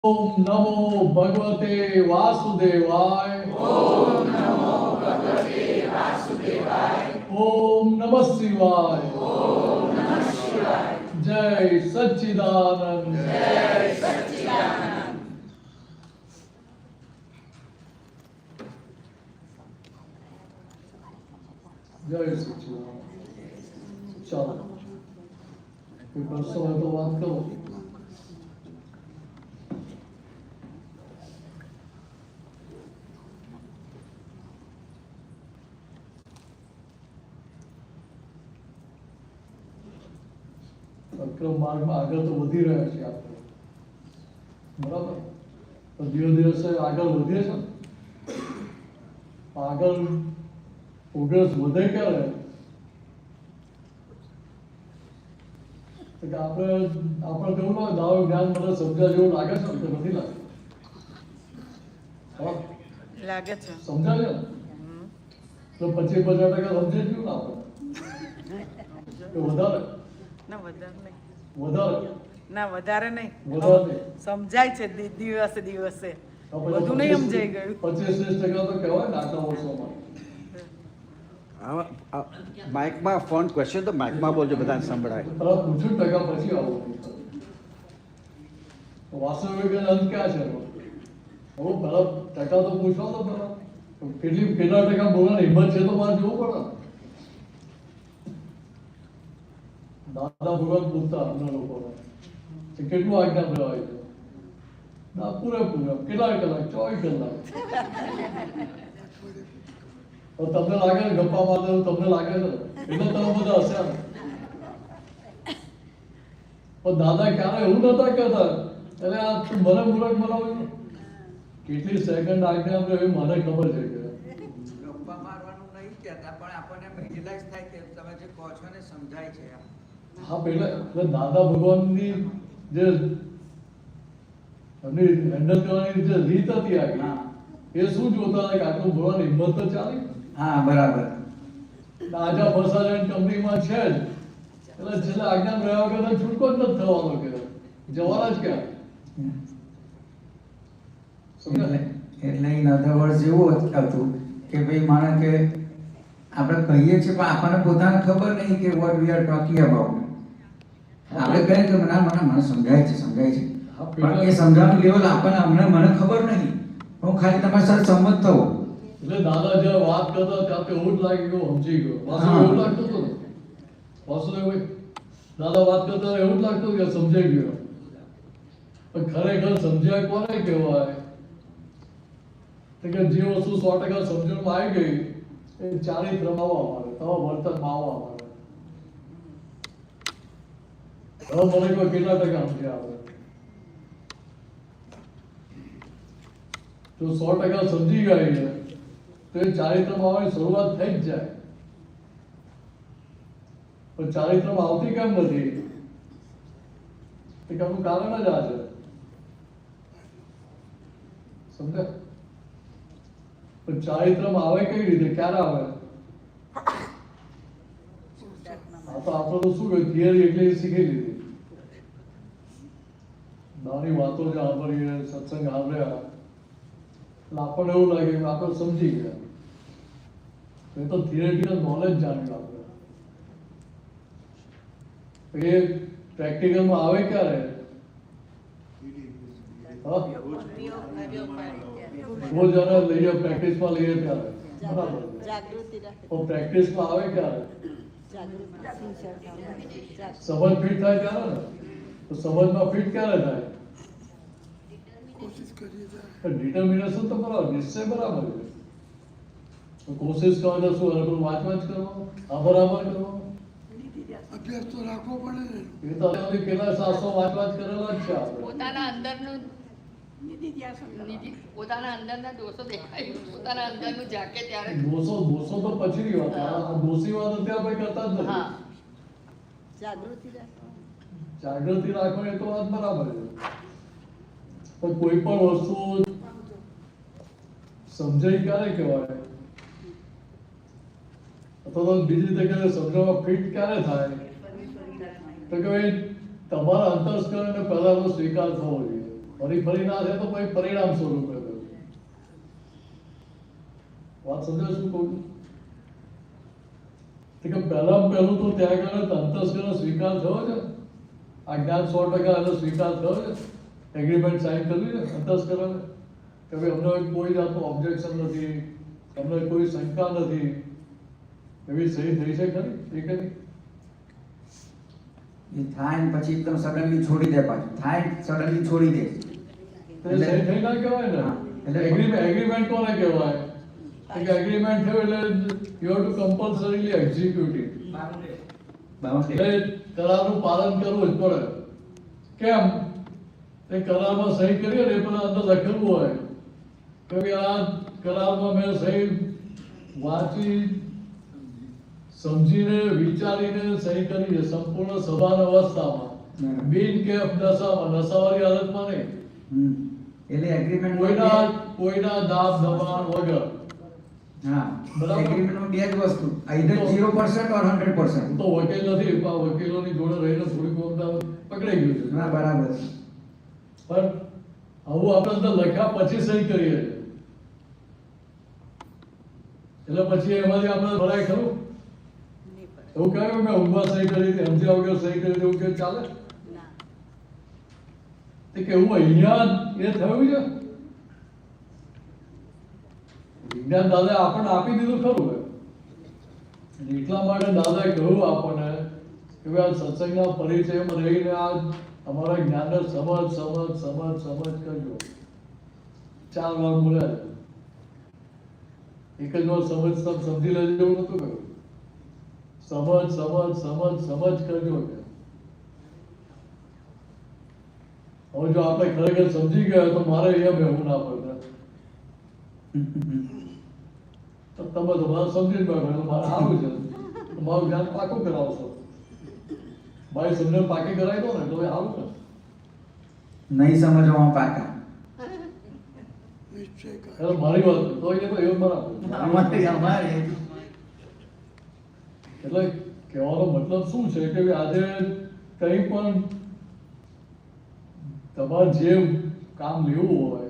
ओम नमो भगवते वासुदेवाय। ओम नमो भगवते वासुदेवाय। ओम नमः शिवाय। ओम नमः शिवाय। जय सच्चिदानंद। जय सच्चिदानंद। जय सच्चिदानंद। चलो कोई प्रश्न हो तो बात करो। અક્રમ માર્ગમાં આગળ તો વધી રહ્યા છે આપણે, બરાબર? તો ધીરે દિવસે આગળ વધીએ છે. આગળ પ્રોગ્રેસ વધે ક્યારે? તો કે આપણે કેવું લાગે, દાવ જ્ઞાન મને સમજ્યા જેવું લાગે છે કે નથી લાગે? હા લાગે છે. સમજાય છે તો 25-50% સમજે જ ને આપણે કે વધારે? ના વધારે નહીં. વધારે ના વધારે નહીં. વધારે સમજાય છે દિવસે દિવસે. બધું નહીં સમજાઈ ગયું. 25-30% તો કહેવાય ને આટલા વર્ષોમાં. માઇકમાં ફોન ક્વેશ્ચન તો માઇકમાં બોલજો, બધાને સંભળાય. પેલા પૂછ્યું ટકા પછી આવું વાસ્તવિક અંત ક્યાં છે? હવે પેલા ટકા તો પૂછો તો પેલા કેટલા ટકા બોલવાની હિંમત છે તો મારે જોવું પડે. દાદા ભગવાન પૂછતા અમને લોકોને કેટલું આજ્ઞા લેવાય છે? ના પૂરેપૂરા કેટલા કલાક? 24 કલાક. તમને લાગે ને ગપ્પા મારતા તમને લાગે છે એટલે તમે બધા હશે. પણ દાદા ક્યારે એવું નતા કહેતા એટલે આ મને મૂર્ખ બનાવ્યું. કેટલી સેકન્ડ આજ્ઞા આપણે એવી મને ખબર છે કે ગપ્પા મારવાનું નહીં કહેતા, પણ આપણને રિયલાઇઝ થાય કે તમે જે કહો છો ને સમજાય છે. હા પેલા એટલે દાદા ભગવાનની જે એમની હેન્ડલ કરવાની જે રીત હતી આગળ એ શું જોતા હતા કે આટલું બોલવાની હિંમત તો ચાલી. હા બરાબર. આજે ફસાજન કંપનીમાં છે જ એટલે છેલ્લે આજ્ઞા રહ્યા વગર છૂટકો જ નથી થવાનો કે જવાના જ ક્યાં? એટલે ઇન અધર વર્ડ્સ એવું હતું કે ભાઈ માને કે આપણે કહીએ છીએ પણ આપણને પોતાને ખબર નહીં કે what we are talking about. આપણે કહીએ કે મને સમજાય છે પણ એ સમજાવવાનું લેવલ આપણને મને ખબર નહીં. હું ખાલી તમારી સાથે સંમત થવું. એટલે દાદા જ્યારે વાત કરતા ત્યાં તો એવું જ લાગે કે હું સમજી ગયો. વાસુદેવ એવું લાગતું હતું ને? વાસુદેવભાઈ દાદા વાત કરતા એવું જ લાગતું કે સમજાઈ ગયો. પણ ખરેખર સમજ્યા કોને કહેવાય? તો કે જે વસ્તુ 100% સમજણમાં આવી ગઈ એ ચારિત્રમાં આવવા માંડે, તમારા વર્તનમાં આવવા માંડે. હવે મને કોઈ કેટલા ટકા સમજ્યા આવે? જો 100% સમજી ગયા છે તો એ ચારિત્રમાં આવવાની શરૂઆત થઈ જ જાય. પણ ચારિત્રમાં આવતી કેમ નથી? એ કેમનું કારણ જ આ છે. સમજે? પણ ચારિત્રમાં આવે કઈ રીતે, ક્યારે આવે? આ તો આપણે તો શું કહ્યું, થિયરી એટલે શીખી લીધી. નાની વાતો જે સાંભળીએ, સત્સંગ સાંભળ્યા એટલે આપણને એવું લાગે કે આપણે સમજી ગયા. એ તો થિયરેટિકલ નોલેજ જાણ્યું આપણે. એ પ્રેક્ટિકલમાં આવે ક્યારે? રોજ અને લઈએ પ્રેક્ટિસમાં લઈએ ત્યારે બરાબર. પણ પ્રેક્ટિસમાં આવે ક્યારે? સમજ ફિટ થાય ત્યારે ને. તો સમજમાં ફિટ ક્યારે થાય? ડિટર્મિનેશન તો બરાબર, નિશ્ચય બરાબર છે. કોશિશ કરો તો શું અને વાંચવા જ કરવાનું, આભાર કરવાનો. અભ્યાસ તો રાખવો પડે ને. એ તો અત્યાર કેટલા શાસ્ત્રો વાંચવા જ કરેલા જ છે આપણે. પોતાના અંદરનું પોતાના અંદરના દોષો દેખાય, પોતાના અંદરનું ઝાકે ત્યારે દોષો તો પછીની વાત. આ દોષી વાત અત્યારે આપણે કરતા જ નથી. જાગૃતિ રાખવાની તો વાત બરાબર છે. પણ કોઈ પણ વસ્તુ સમજાય ક્યારે કહેવાય? અથવા તો બીજી રીતે કહે સમજવામાં ફિટ ક્યારે થાય? તો કે ભાઈ તમારા અંતસ્કરણને પહેલા તો સ્વીકાર થવો જોઈએ. ફરી ફરી ના થાય તો પછી પરિણામ સ્વરૂપે થયું. વાત સમજો શું કહું છું? કે પહેલું તો ત્યાં આગળ અંતસ્કરણ સ્વીકાર થયો છે, આ જ્ઞાન 100% એનો સ્વીકાર થયો છે, એગ્રીમેન્ટ સાઇન કર્યું છે અંતસ્કરણ કે ભાઈ અમને કોઈ જાતનું ઓબ્જેક્શન નથી, અમને કોઈ શંકા નથી, એવી સહી થઈ છે ખરી? એ કરી એ થાય ને પછી એકદમ સડનલી છોડી દે, પાછું થાય સડનલી છોડી દે. તો એ સહી થઈ ના કહેવાય ને. એટલે એગ્રીમેન્ટ કોને કહેવાય? એગ્રીમેન્ટ થયું એટલે you have to compulsorily execute it. એટલે કરારનું પાલન કરવું જ પડે. કેમ? એ કરારમાં સહી કરીએ ને એ પણ અંદર લખેલું હોય કે ભાઈ આ કરારમાં મેં સહી વાંચી સમજીને વિચારીને સહી કરી છે સંપૂર્ણ સભાન અવસ્થામાં, બિન કેફ દશામાં, નશાવાળી હાલતમાં નહીં, એટલે એગ્રીમેન્ટ કોઈના દાબ દબાણ વગર. હા, બરાબર. એગ્રીમેન્ટમાં બે જ વસ્તુ, either 0% or 100%. હું તો વકીલ નથી, પણ આ વકીલોની જોડે રહીને થોડીક વખત પકડાઈ ગયું છે. હા, બરાબર. પણ આવું આપણે અંદર લખ્યા પછી સહી કરીએ છીએ. એટલે પછી એમાંથી આપણે ભરાય ખરું? એવું કહ્યું મેં ઊંઘવા સહી કરી હતી, સમજ્યા વગર સહી કરી હતી, એવું કે ચાલે? તે કે એવું અહીંયા એ થયું છે. વિજ્ઞાન દાદાએ આપણને આપી દીધું ખરું હોય. એટલા માટે દાદાએ કહ્યું આપણને કે ભાઈ આ સત્સંગના પરિચયમાં રહીને આ અમારા જ્ઞાનને સમજ કરજો. 4 વાર બોલ્યા છે. એક જ વાર સમજી લેજો એવું નતું કહ્યું. સમજ કરજો. હવે જો આપણે ખરેખર સમજી ગયા તો મારે અહીંયા બેહવું ના પડે. તો તમે તમારે સમજી બેઠો મારે સારું છે, તમારું જ્ઞાન પાકું કરાવશો. ભાઈ સમજણ પાકી કરાવી દો ને તો એ સારું છે. નહીં સમજવામાં પાકા. નિશ્ચય કર. એટલે મારી વાત તો એ એવું બરાબર. અમારે એટલે કહેવાનો મતલબ શું છે કે ભાઈ આજે કંઈ પણ તમારે જે કામ લેવું હોય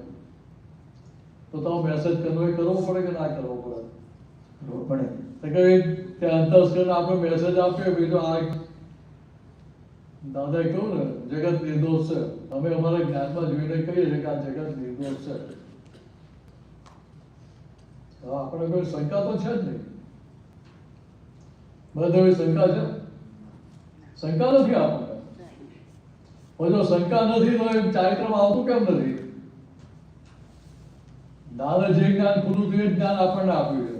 તો તમે મેસેજ કરવો પડે કે ના કરવો પડે? પડે. તો કે ત્યાં અંતસ્કરણ આપણે મેસેજ આપ્યો ભાઈ તો આ દાદાએ કહ્યું ને જગત નિર્દોષ છે, અમે અમારા જ્ઞાનમાં જોઈને કહીએ છીએ કે આ જગત નિર્દોષ છે. આપણે કોઈ શંકા તો છે જ નહીં. બધા શંકા છે? શંકા નથી આપણને. પણ જો શંકા નથી તો એ ચારિત્રમાં આવતું કેમ નથી? દાદા જે જ્ઞાન ખુલ્લું થયું એ જ્ઞાન આપણને આપ્યું છે.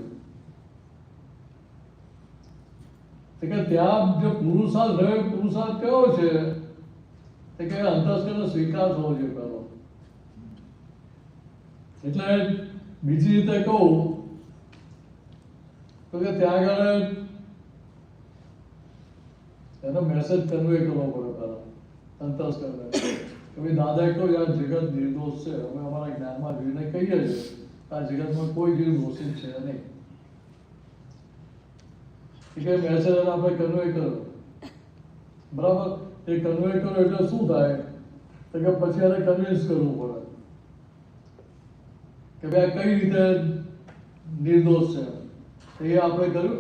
કે ત્યાં જે પુરુષાર્થ રહ્યો, પુરુષાર્થ કયો છે? કે અંતસ્કરણ સ્વીકાર થવો જોઈએ પહેલો. એટલે બીજી રીતે કહું તો કે ત્યાં આગળ એનો મેસેજ કન્વે કરવો પડે પહેલા અંતસ્કરણ કે ભાઈ દાદાએ કહ્યું આ જગત નિર્દોષ છે, અમે અમારા જ્ઞાનમાં જોઈને કહીએ છીએ આ જગતમાં કોઈ જીવ દોષિત છે નહીં. કે મેસેજ આપણે કન્વે કરો, બરાબર? એ કન્વે કરો એટલે શું થાય તો કે પછી એને કન્વિન્સ કરવું પડે કે ભાઈ કઈ રીતે નિર્દોષ છે. એ આપણે કર્યું.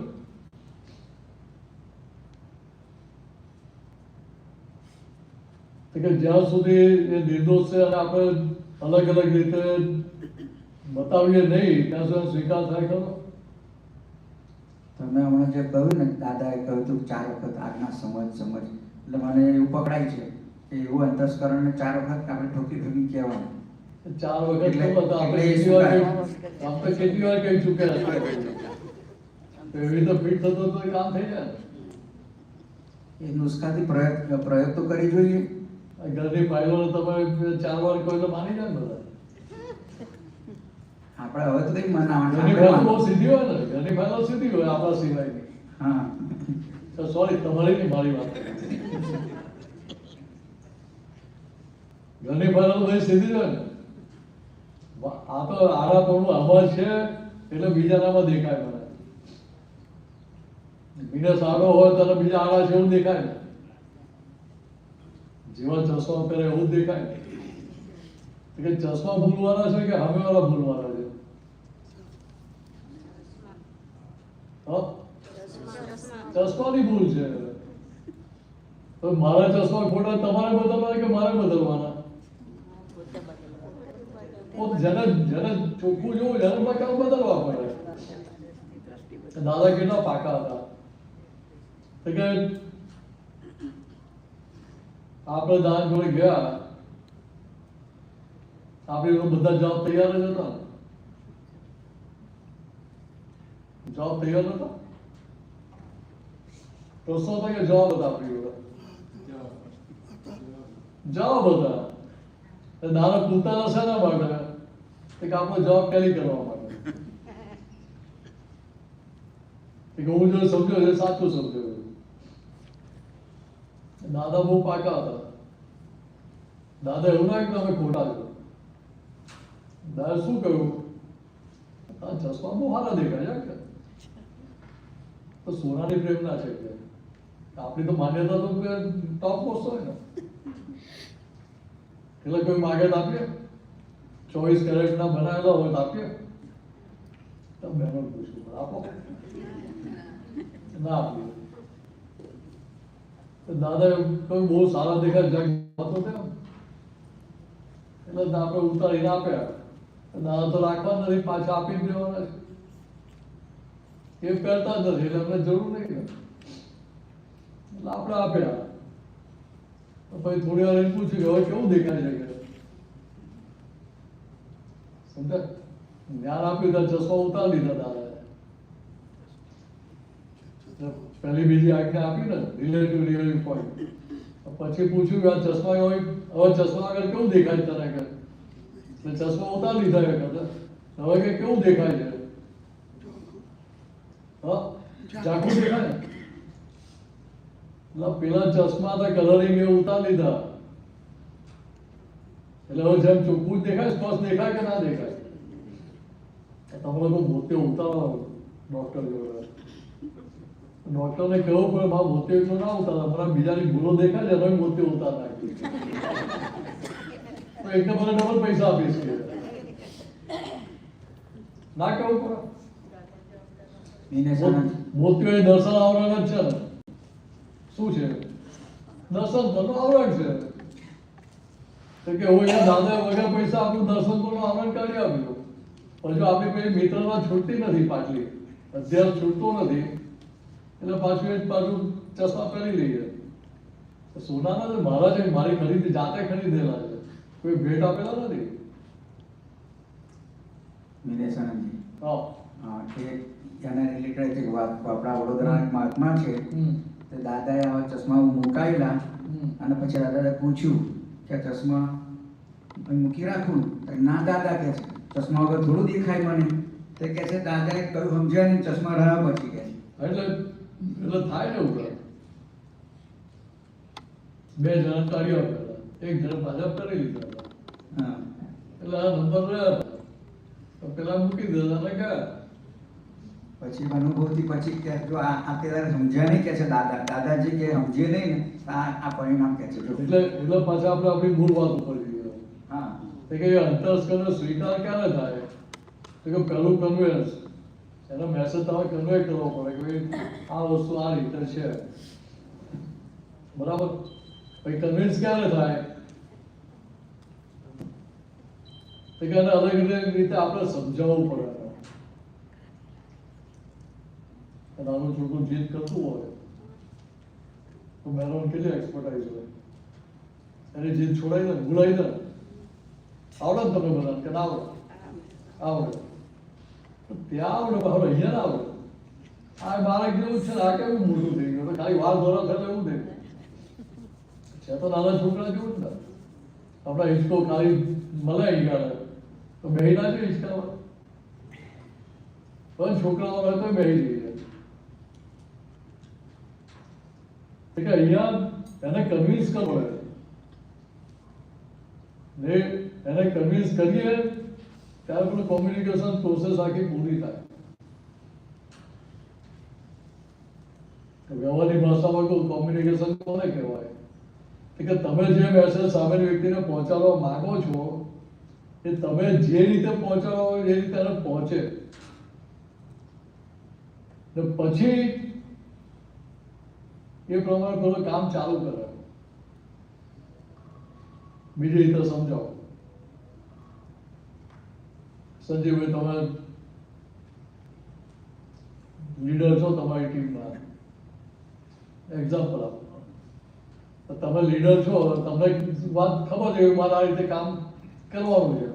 કે જ્યાં સુધી એ નિર્દોષ છે અને આપણે અલગ અલગ રીતે બતાવીએ નહીં ત્યાં સુધી સ્વીકાર થાય ખરો? તમે હમણાં જે કહ્યું ને, દાદાએ કહ્યું હતું 4 વખત આજ્ઞા સમજ, એટલે મને એવું પકડાય છે કે એવું અંતસ્કરણને 4 વખત આપણે ઠોકી કહેવાનું. 4 વખત એટલે- તો હતા, આપણે એટલે કેટલી વાર શું કહ્યું? આપણે કેટલી વાર કહી ચૂક્યા છે. તો એવી રીતે ફિટ થતો તો એ કામ થઈ જાય ને. એ નુસ્ખાથી પ્રયોગ તો કરી જોઈએ. આ ઘરની ફાઇલો તમે 4 વાર કહો તો માની જાય ને બધા. આપણે હવે તો કઈ ઘરની ફાઇલો મનાવવાનું. બહુ સીધી હોય ને, ઘરની ફાઇલો સીધી હોય આપણા સિવાયની. હા, તો સોરી, તમારી નહીં, મારી વાત. ઘરની ફાઇલો બધી સીધી જ હોય ને. આ તો આડાપણું અવાજ છે એટલે બીજાનામાં દેખાય મને. બીને સારો હોય તો બીજા આડા છે એવું દેખાય ને. જેવા ચશ્મા પહેરે એવું જ દેખાય ને. કે ચશ્મા ભૂલવાના છે કે સામેવાળા ભૂલવાના છે? હા? ચશ્માની ભૂલ છે. તો મારા ચશ્મા ખોટા તમારે બદલવાના કે મારે બદલવાના? જેને ચોખ્ખું જોવું જેને કામ બદલવા પડે. દાદા કેટલા પાકા હતા તો કે આપણે દાન જોડે ગયા, આપણે બધા જવાબ તૈયાર જ હતા. જવાબ તૈયાર નતા? પ્રશ્નો હતા કે જવાબ હતા? આપણી જોડે જવાબ હતા. દાદા પૂછતા હશે ના માટે કે આપણો જવાબ કેરી કરવા માટે કે હું જો સમજ્યો છે સાચું સમજ્યો. દાદા બહુ પાકા હતા. દાદા એવું ના કે તમે ખોટા છો. દાદા શું કહ્યું? આ ચશ્મા બહુ સારા દેખાય છે. તો સોનાની પ્રેમ ના છે કે આપણી તો માન્યતા તો ટોપ મોસ્ટ હોય ને. એટલે કોઈ માગે તો આપીએ? 24 કેરેટ ના બનાવેલા હોય તો આપીએ? તો બહેનો પૂછ્યું આપો ના આપીએ. દાદા કોઈ બહુ સારા દેખાય જગ હતો તેમ એટલે આપણે ઉતારીને આપ્યા. દાદા તો રાખવા નથી, પાછા આપી જ દેવાના છે. એ પહેરતા જ નથી એટલે અમને જરૂર નહીં ને એટલે આપણે આપ્યા. તો પછી થોડી વાર એમ પૂછ્યું કે હવે કેવું દેખાય છે કે સમજ્યા? જ્ઞાન આપ્યું તો ચશ્મા ઉતારી લીધા દાદા. પહેલી બીજી આજ્ઞા આપી ને રિલેટિવ રિયલિટી પોઈન્ટ. પછી પૂછ્યું કે આ ચશ્મા હોય હવે ચશ્મા આગળ કેવું દેખાય તને કે? એટલે ચશ્મા ઉતારી લીધા એ કરતા હવે કે કેવું દેખાય છે? હા ઝાખું દેખાય ને? એટલે પેલા ચશ્મા હતા કલરિંગ એ ઉતારી લીધા એટલે હવે જેમ ચોખ્ખું જ દેખાય, સ્પષ્ટ દેખાય કે ના દેખાય? તમે લોકો મોતે ઉતારો ડોક્ટર જોડે. ડોક્ટરને કહેવું પડે મારા મોતે એટલું ના ઉતારા, મારા બીજાની ભૂલો દેખાય છે એનો મોતે ઉતાર નાખી તો એકને મને ડબલ પૈસા આપીશ કે ના કહેવું પડે? મોતિયો એ દર્શન આવરણ જ છે ને. શું છે? દર્શન કરનું આવરણ છે. તો કે હું અહીંયા દાદા વગર પૈસા આપણું દર્શન કરનું આવરણ કરી આપ્યું. પછી આપણી પેલી મિત્રમાં છૂટતી નથી, પાટલી અત્યારે છૂટતો નથી એટલે પાછું ચશ્મા પહેરી લઈએ. સોનાના તો મારા છે, મારી ખરીદી જાતે ખરીદેલા છે, કોઈ ભેટ આપેલા નથી. મિલેશાનંદજી હા એના રિલેટેડ એક વાત આપણા વડોદરાના એક મહાત્મા છે તે દાદાએ આવા ચશ્મા મુકાયેલા અને પછી દાદાએ પૂછ્યું કે ચશ્મા મૂકી રાખું તો ના દાદા કે છે ચશ્મા વગર થોડું દેખાય મને. તે કહે છે દાદાએ કહ્યું સમજ્યા નહીં, ચશ્મા રહ્યા પછી કે એટલે થાય ને એવું. બે જણા કાઢી આપેલા, એક જણ ભાજપ કરી લીધા હા એટલે આ નંબર રહ્યા તો પેલા મૂકી દીધા અને ગયા. પછી અનુભવથી પછી કે જો આ પેલા સમજ્યા નહીં કે છે દાદાજી કે સમજે નહીં ને આ પરિણામ કે છે જો. એટલે પાછા આપણે આપણી મૂળ વાત ઉપર જઈએ. હા તો કે અંતરસ્કંદ સ્વીકાર ક્યારે થાય? તો કે પહેલું કન્વેન્સ, એનો મેસેજ તમારે કન્વે કરવો પડે કે ભાઈ આ વસ્તુ આ રીતે છે, બરાબર? પછી કન્વિન્સ ક્યારે થાય? તો કે એને અલગ રીતે આપણે સમજાવવું પડે. નાનું છોકરું જીદ કરતું હોય તો મેરોન કેટલી એક્સપર્ટાઇઝ હોય, એની જીદ છોડાઈ દે, ભૂલાઈ દે. આવડે ને તમે બધા કે ના આવડે? આવડે. ત્યાં આવડે, હવે અહીંયા ના આવડે. આ બાળક જેવું છે ને, આ કેવું મોટું થઈ ગયું, ખાલી વાર ધોરા થયેલા એવું થઈ ગયું છે. તો નાના છોકરા જેવું જ ને. આપણા હિંચકો ખાલી મળે હિંગાડે તો બેહી ના જોઈએ હિંચકામાં, પણ છોકરાઓ હોય તો બેહી જઈએ. એટલે અહીંયા એને કન્વિન્સ કરવો ને, એને કન્વિન્સ કરીએ ત્યારે પણ કોમ્યુનિકેશન પ્રોસેસ આખી પૂરી થાય. વ્યવહારની ભાષામાં કોઈ કોમ્યુનિકેશન કોને કહેવાય? કે તમે જે મેસેજ સામેની વ્યક્તિને પહોંચાડવા માંગો છો એ તમે જે રીતે પહોંચાડો હોય એ રીતે એને પહોંચે, ને પછી એ પ્રમાણે થોડું કામ ચાલુ કરે. બીજી રીતે સમજાવો. સંજીવભાઈ, તમે લીડર છો તમારી ટીમના, એક્ઝામ્પલ આપો. તો તમે લીડર છો, તમને વાત ખબર છે કે મારે આ રીતે કામ કરવાનું છે,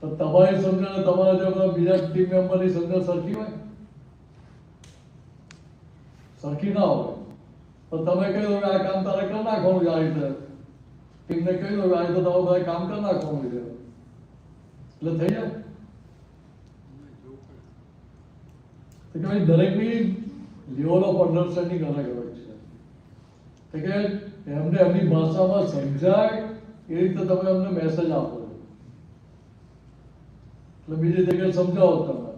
તો તમારી સમજણ તમારા જે બધા બીજા ટીમ મેમ્બરની સમજણ સરખી હોય? સરખી ના હોય. તો તમે કહી દો કે આ કામ તારે કરી નાખવાનું છે, આ રીતે ટીમને કહી દો કે આ રીતે તમારે બધા કામ કરી નાખવાનું છે, એટલે થઈ જાય. તો કે ભાઈ દરેકની લેવલ ઓફ અન્ડરસ્ટેન્ડિંગ અલગ અલગ છે, કે એમને એમની ભાષામાં સમજાય એ રીતે તમે એમને મેસેજ આપો છો. એટલે બીજી જગ્યાએ સમજાવો તમે,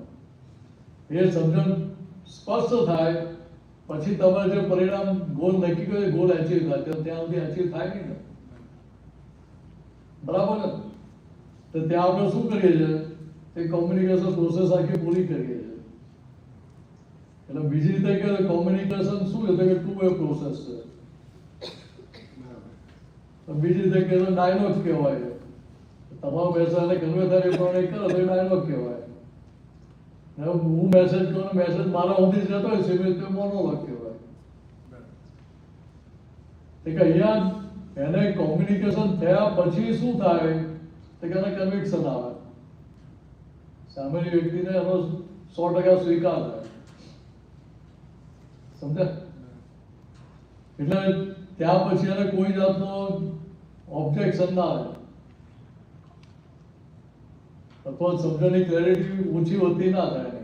એ સમજણ સ્પષ્ટ થાય પછી તમે જે પરિણામ ગોલ નક્કી કર્યો ગોલ એચીવ થાય, ત્યાં સુધી એચીવ થાય નહીં ને, બરાબર ને? તો ત્યાં આપણે શું કરીએ છીએ, એ કોમ્યુનિકેશન પ્રોસેસ આખી પૂરી કરીએ છીએ. એટલે બીજી રીતે કે કોમ્યુનિકેશન શું છે, કે ટુ વે પ્રોસેસ છે. તો બીજી રીતે કે ડાયલોગ કહેવાય છે. તમારો મેસેજને કન્વે થાય એ પ્રમાણે કરો તો ડાયલોગ કહેવાય. હું મેસેજ કરું, મેસેજ મારા સુધી જતો હોય છે તો મોનોલોગ કહેવાય. કે અહીંયા એને કોમ્યુનિકેશન થયા પછી શું થાય, તો કે એને કન્વિક્શન આવે, સામેની વ્યક્તિને એનો 100% સ્વીકાર થાય. સમજ્યા? એટલે ત્યાં પછી એને કોઈ જાતનો ઓબ્જેક્શન ના આવે, અથવા સમજણની ક્લેરિટી ઓછી વધતી ના થાય.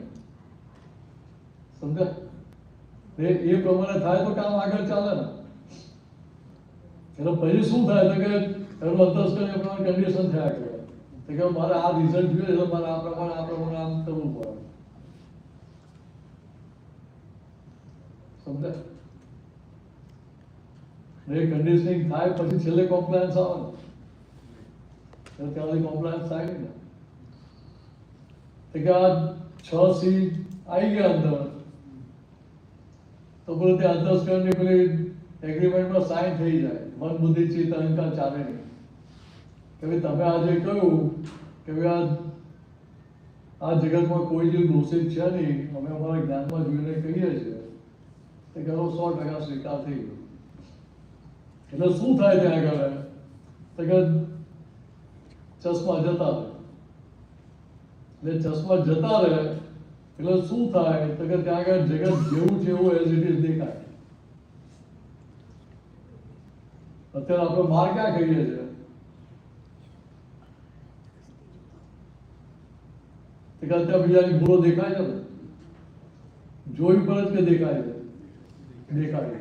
સમજ્યા? એ પ્રમાણે થાય તો કામ આગળ ચાલે ને. એટલે પછી શું થાય તો કે એનું અંતસ્કરણ એ પ્રમાણે કન્ડિશન થયા કરે, તો કે મારે આ રિઝલ્ટ જોઈએ એટલે મારે આ પ્રમાણે આમ કરવું પડે. સમજ્યા? એ કન્ડિશનિંગ થાય પછી છેલ્લે કોમ્પ્લાયન્સ આવે ને, ત્યાં સુધી કોમ્પ્લાયન્સ થાય નહીં ને. કે આ 6C આવી ગયા અંદર, તો બધું તે અંતસ્કરણની પેલી એગ્રીમેન્ટમાં સાઇન થઈ જાય. મન બુદ્ધિ ચિત્ત અહંકાર ચાલે નહીં. કે ભાઈ તમે આજે કહ્યું કે ભાઈ આ જગતમાં કોઈ જે દોષિત છે નહીં, અમે અમારા જ્ઞાનમાં જોઈને કહીએ છીએ, તે કરો 100% સ્વીકાર થઈ ગયો. એટલે શું થાય ત્યાં આગળ, તો કે ચશ્મા જતા રહે. એટલે ચશ્મા જતા રહે એટલે શું થાય, તો કે ત્યાં આગળ જગત જેવું છે એવું એઝ ઇટ ઇઝ દેખાય. અત્યારે આપણે માર ક્યાં કહીએ છીએ, કે અત્યારે બીજાની ભૂલો દેખાય છે ને, જોઈ પર જ કે દેખાય છે, દેખાય છે.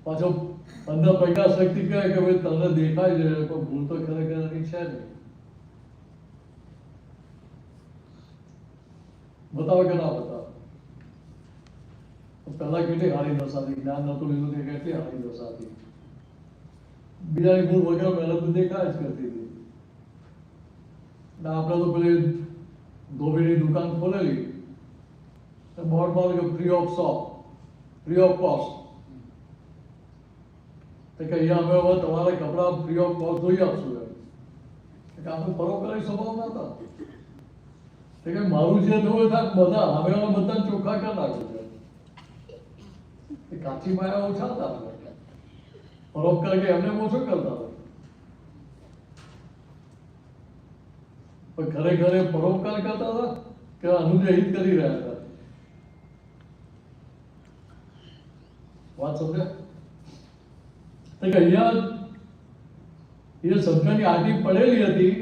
પાછો અંદર પ્રકાશ શક્તિ કહે કે ભાઈ તને દેખાય છે પણ ભૂલ તો ખરેખર એની છે નહીં. બતાવે કે ના બતાવે? પહેલા કેટલી હારી દશા હતી, જ્ઞાન નતું લીધું તે કેટલી હારી દશા હતી. બીજાની ભૂલ વગર મહેનત દેખાય જ કરતી હતી. આપણે તો પેલી ધોબીની દુકાન ખોલેલી, બોર્ડ મારે કે free of shop, free of cost. કે અહીંયા અમે હવે તમારા કપડા ફ્રી ઓફ કોસ્ટ ધોઈ આપશું. કે આપણે પરોપકારી સ્વભાવ ના હતા. કે મારું જે થયું થાય બધા હવે બધા ચોખ્ખા કરી નાખ્યું છે. કાચી માયા ઓછા હતા આપણે, પરોપકાર કે એમને ઓછો કરતા હતા. પણ ખરેખર પરોપકાર કરતા હતા કે અનુજય હિત કરી રહ્યા હતા? વાત સમજ્યા? તો કે અહીંયા એ સમજણની આટી પડેલી હતી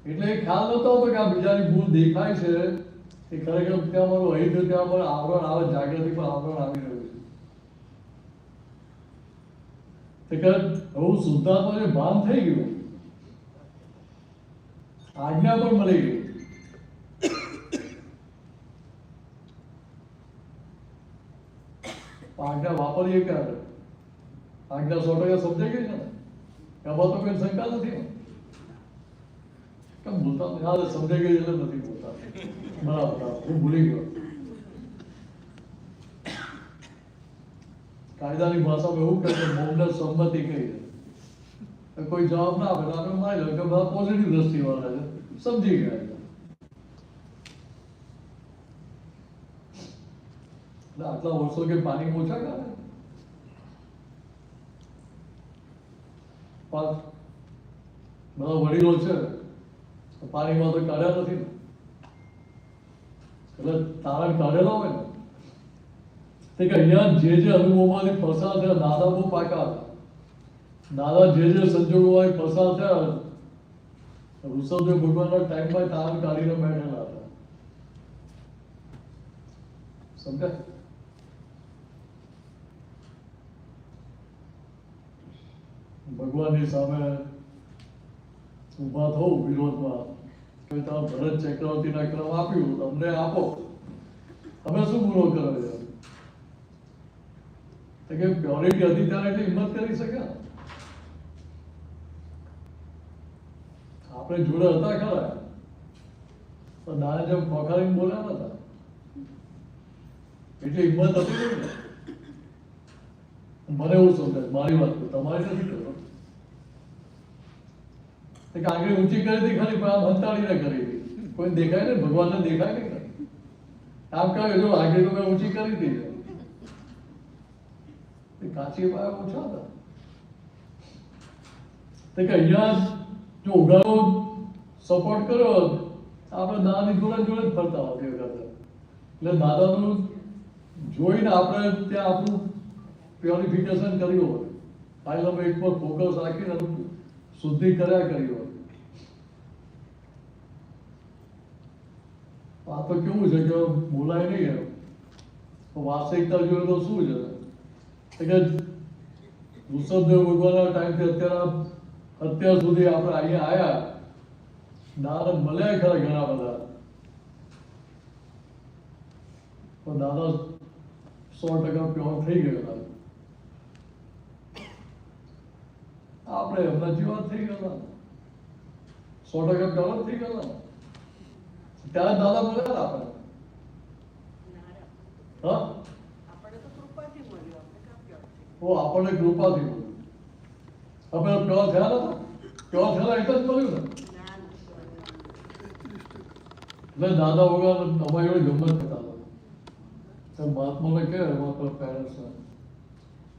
એટલે એ ખ્યાલ નતો આવતો કે આ બીજાની ભૂલ દેખાય છે, એ ખરેખર ત્યાં મારું અહીં છે, ત્યાં મારું આવરણ આવે, જાગૃતિ પર આવરણ આવી રહ્યું છે. કે હું શુદ્ધાત્મા જે ભાન થઈ ગયું, આજ્ઞા પણ મળી ગઈ. આજ્ઞા વાપરીએ ક્યારે? આજ્ઞા 100% સમજાઈ ગઈ છે ને, એમાં તો કોઈ શંકા નથી ને. કેમ બોલતા નથી? હા, સમજાઈ ગઈ એટલે નથી બોલતા. બરાબર, હું ભૂલી ગયો. કાયદાની ભાષામાં એવું કહે છે મૌન સંમતિ કહી છે. કોઈ જવાબ ના આપે તો આપણે માની લો કે બધા પોઝિટિવ દ્રષ્ટિ વાળા છે, સમજી ગયા છે. એટલે આટલા વર્ષો કે પાણી ઓછા કરે બધા વડીલો છે પાણીમાં તો કાઢ્યા નથી ને. એટલે તારણ કાઢેલા હોય ને તે કે અહીંયા જે જે અનુભવમાંથી પસાર થયા દાદા બહુ પાકા હતા. દાદા જે જે સંજોગોમાંથી પસાર થયા ઋષભદેવ ભગવાનના ટાઈમમાં તારણ કાઢીને બેઠેલા હતા. સમજાય? ભગવાનની સામે ઊભા થવું વિરોધમાં કે તમે ભરત ચક્રવર્તીના ક્રમ આપ્યું અમને આપો, અમે શું ગુનો કર્યો છે? તો કે પ્યોરિટી હતી ત્યારે એટલી હિંમત કરી શક્યા. આપણે જોડે હતા ખરા પણ નાના જેમ ખોખારીને બોલ્યા નતા. એટલી હિંમત હતી ને. મને એવું સમજાય, મારી વાત તમારી નથી કરો. આગળ ઊંચી કરી હતી ખરી પણ આ હંતાડીને કરી હતી. કોઈ દેખાય ને, ભગવાનને દેખાય નહીં. આમ કહે જો આગળ તો મેં ઊંચી કરી હતી. કાચી પાયા ઓછા હતા. કે અહીંયા જો ઉઘાડો સપોર્ટ કર્યો આપણે દાદાની જોડે જોડે જ ફરતા હોય તે વખતે. એટલે દાદાનું જોઈને આપણે ત્યાં આપણું પ્યોરિફિકેશન કર્યું હોય, ફાઇલ નંબર 1 પર ફોકસ રાખીને શુદ્ધિ કર્યા કર્યું હોય. આ તો કેવું છે કે બોલાય નહીં એમ. વાસ્તવિકતા જોઈએ તો શું છે કે ઋષભદેવ ભગવાનના ટાઈમથી અત્યાર સુધી આપણે અહીંયા આવ્યા, દાદા મળ્યા ખરા ઘણા બધા, પણ દાદા 100% પ્યોર થઈ ગયેલા. આપણે એમના જેવા થઈ ગયેલા, 100% પ્યોર થઈ ગયેલા. ત્યારે દાદા મળ્યા આપણે. હા, આપણને કૃપાથી મળ્યું. આપણે પ્યોર થયા નતા, પ્યોર થયેલા એટલે જ મળ્યું ને. એટલે દાદા વગર અમારી જોડે ગમત થતા હતા. મહાત્માને કહે મારા પેરેન્ટ્સને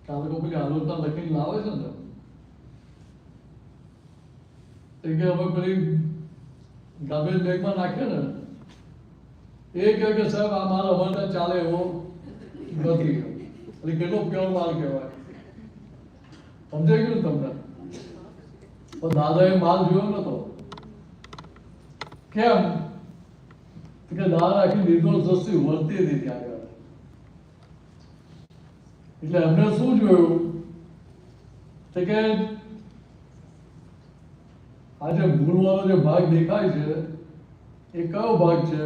કે આ લોકો પેલી આલોચના લખીને લાવે છે ને, એ કે અમે પેલી ગાર્બેજ બેગમાં નાખીએ ને, એ કહે કે સાહેબ આ માલ અમારે ચાલે એવો નથી. એટલે કેટલો પ્યોર માલ કહેવાય. સમજાઈ ગયું તમને? પણ દાદાએ માલ જોયો નતો. કેમ કે દાદા આખી નિર્દોષ દ્રષ્ટિ વર્તી હતી ત્યાં આગળ. એટલે એમને શું જોયું કે આ જે મૂળવાળો જે ભાગ દેખાય છે એ કયો ભાગ છે?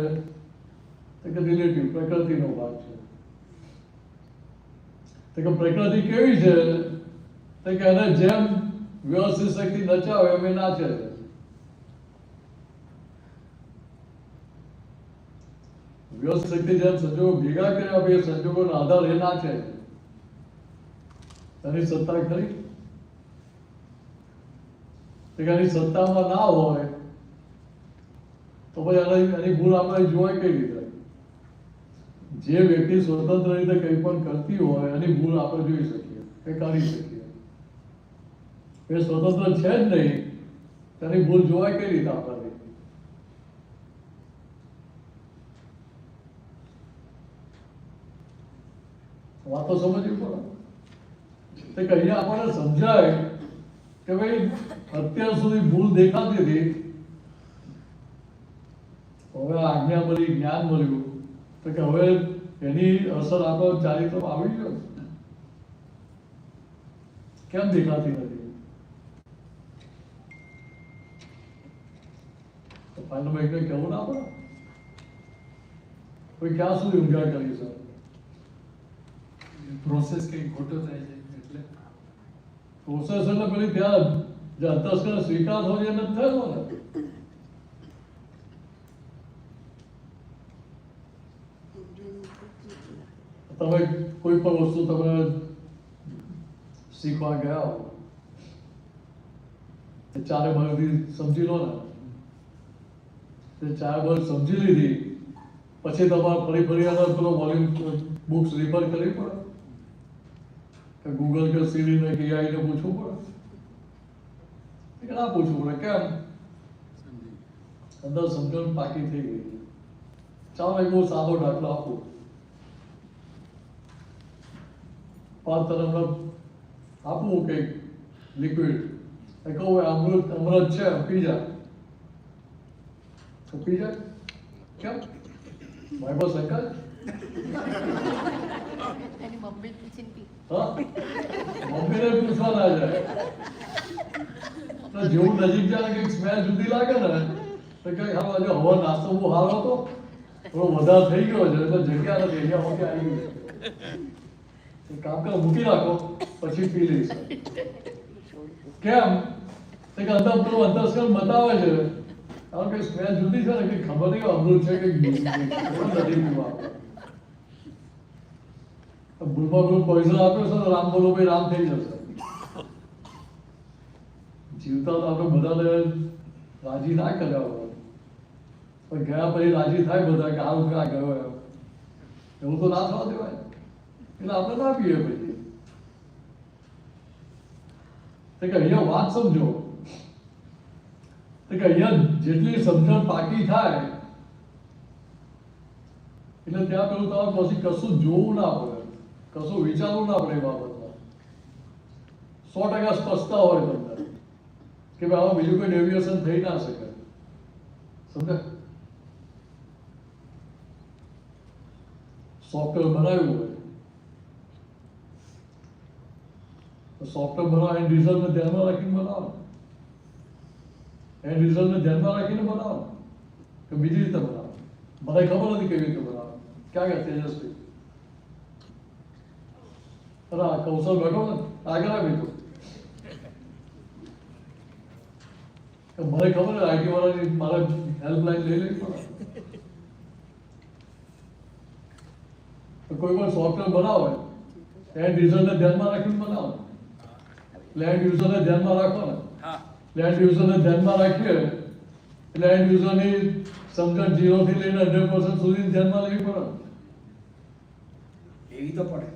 કે રિલેટિવ, પ્રકૃતિનો ભાગ છે. કે પ્રકૃતિ કેવી છે? કે એને જેમ વ્યવસ્થિત શક્તિ નચાવે એમ એ નાચે છે. વ્યવસ્થિત શક્તિ જેમ સંજોગો ભેગા કર્યા એ સંજોગોના આધાર એ નાચે છે. એની સત્તા ખરી? એની સત્તામાં ના હોય તો પછી એની ભૂલ આપણે જોવાય કઈ રીતે? જે વ્યક્તિ સ્વતંત્ર રીતે કંઈ પણ કરતી હોય એની ભૂલ આપણે જોઈ શકીએ, એ કરી શકીએ. એ સ્વતંત્ર છે જ નહીં, તેની ભૂલ જોવાય કઈ રીતે આપણાથી? વાતો સમજવી પડે. કે અહીંયા આપણને સમજાય કે ભાઈ અત્યાર સુધી ભૂલ દેખાતી હતી, હવે આજ્ઞા મળી, જ્ઞાન મળ્યું, તો કે હવે એની અસર આપણા ચારિત્રમાં આવી ગયો. કેમ દેખાતી નથી? તો ફાઇનલ એકને કહેવું ના પડે? કોઈ ક્યાં સુધી ઊંઘા કરી શકે? પ્રોસેસ કંઈ ખોટો થાય છે એટલે પ્રોસેસ એટલે પેલી ત્યાં જે અંતસ્કરણ સ્વીકાર થયો એ નથી થયેલો ને. તમે કોઈ પણ વસ્તુ તમે શીખવા ગયા હો, એ ચારે બાજુથી સમજી લો ને, તે ચારે બાજુ સમજી લીધી પછી તમારે ફરી પેલો વોલ્યુમ બુક્સ રિફર કરવી પડે કે ગૂગલ કે સીડી ને કે AI ને પૂછવું પડે કે ના પૂછવું પડે? કેમ? અંદર સમજણ પાકી થઈ ગઈ. ચાલો એક બહુ સાદો દાખલો આપું. 5 તરફનો આપવું કંઈક લિક્વિડ, કહું અમૃત છે, પી જા, તો પી જાય? કેમ? ભાઈ બસ શંકા એની મમ્મી પૂછીને પી. હા, મમ્મીને પૂછવા ના જાય. તો જેવું નજીક જાય કંઈક સ્મેલ જુદી લાગે ને તો કંઈક હા હજુ હવા નાસ્તો બહુ સારો હતો, થોડો વધારે થઈ ગયો છે એટલે જગ્યા નથી, અહીંયા મોટી આવી ગઈ. એક કામ કરો, મૂકી રાખો પછી પી લઈશ. કેમ? તો કે અંદર પેલું અંતસ્કરણ બતાવે છે, કારણ કે સ્મેલ જુદી છે ને, કંઈક ખબર નહીં અમૃત છે કે નથી પીવા. ભૂલમાં ભૂલ પોઈઝન આપ્યો છે તો રામ બોલો ભાઈ રામ થઈ જશે. જીવતા તો આપણે બધાને રાજી ના કર્યા હોય, પણ ગયા પછી રાજી થાય બધા કે આ ક્યાં ગયો એમ. એવું તો ના થવા દેવાય, એટલે આપણે ના પીએ પછી. તો કે અહીંયા વાત સમજો, તો કે અહીંયા જેટલી સમજણ પાકી થાય એટલે ત્યાં પેલું તમારે પછી કશું જોવું ના પડે, કશું વિચારવું ના પડે એ બાબતમાં. 100% સ્પષ્ટતા હોય તમને કે ભાઈ આમાં બીજું કોઈ ડેવિએશન થઈ ના શકે. સમજે? સોફ્ટવેર બનાવ્યું હોય તો સોફ્ટવેર બનાવો એન્ડ રિઝલ્ટને ધ્યાનમાં રાખીને બનાવો, એન્ડ રિઝલ્ટને ધ્યાનમાં રાખીને બનાવો કે બીજી રીતે બનાવો. મને ખબર નથી કેવી રીતે બનાવો. ક્યાં ગયા તેજસ્વી? અરે આ કૌશલ બેઠો ને આગળ આવી તો મને ખબર છે આઈટી વાળાની મારે હેલ્પલાઈન લઈ લેવી પડે. તો કોઈ પણ સોફ્ટવેર બનાવો એન્ડ યુઝરને ધ્યાનમાં રાખીને બનાવો. એન્ડ યુઝરને ધ્યાનમાં રાખો ને, એન્ડ યુઝરને ધ્યાનમાં રાખીએ એટલે એન્ડ યુઝરની સમજણ 0 થી લઈને 100% સુધી ધ્યાનમાં લેવી પડે. એવી તો પડે.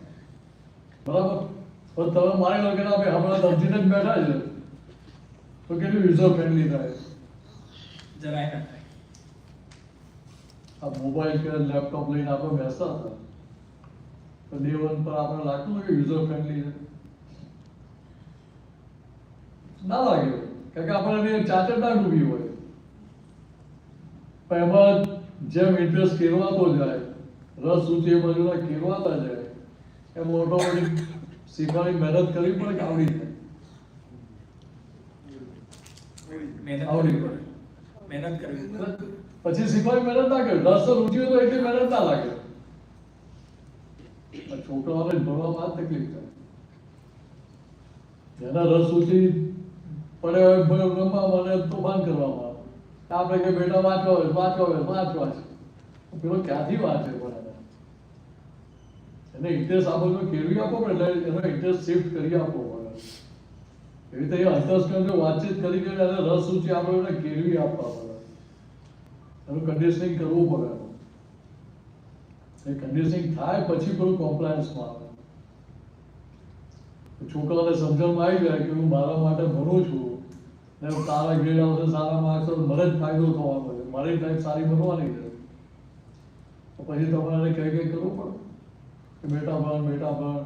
બરાબર? પણ તમે માની લો કે ના ભાઈ હમણાં સમજીને જ બેઠા છે તો કેટલું યુઝર ફ્રેન્ડલી થાય? જરાય ના થાય. આ મોબાઈલ કે લેપટોપ લઈને આપણે બેસતા હતા તો day 1 પર આપણે લાગતું કે યુઝર ફ્રેન્ડલી છે? ના લાગે, કારણ કે આપણે ચાચર ના ડૂબી હોય. પણ એમાં જેમ ઇન્ટરેસ્ટ કેળવાતો જાય, રસ ઊંચી એ બાજુના કેળવાતા જાય એમ ઓટોમેટિક શીખવાની મહેનત કરવી પડે કે આવડી જાય. આવડી પડે. મહેનત કરવી. પછી શીખવાની મહેનત ના કરે. રસ ઊંચી હોય તો એટલી મહેનત ના લાગે. પણ છોકરાઓને ભણવામાં જ તકલીફ થાય. જેના રસ ઊંચી પડે હોય રમવામાં અને તોફાન કરવામાં, આપણે કે બેટા વાંચવા છે, પેલો ક્યાંથી વાંચે? પણ એને ઇન્ટરેસ્ટ આપો તો કેળવી આપો પડે, એટલે એનો ઇન્ટરેસ્ટ શિફ્ટ કરી આપવો પડે. એવી રીતે એ અંતસ્કરણ જો વાતચીત કરી એને રસ ઊંચી આપણે એને કેળવી આપવા પડે, એનું કન્ડિશનિંગ કરવું પડે. એ કન્ડિશનિંગ થાય પછી પેલું કોમ્પ્લાયન્સમાં આવે. છોકરાઓને સમજણમાં આવી જાય કે હું મારા માટે ભણું છું ને સારા ગ્રેડ આવશે, સારા માર્ક્સ આવશે, મને જ ફાયદો થવાનો છે, મારી લાઈફ સારી બનવાની છે. તો પછી તમારે કઈ કરવું પડે કે બેટા ભણ.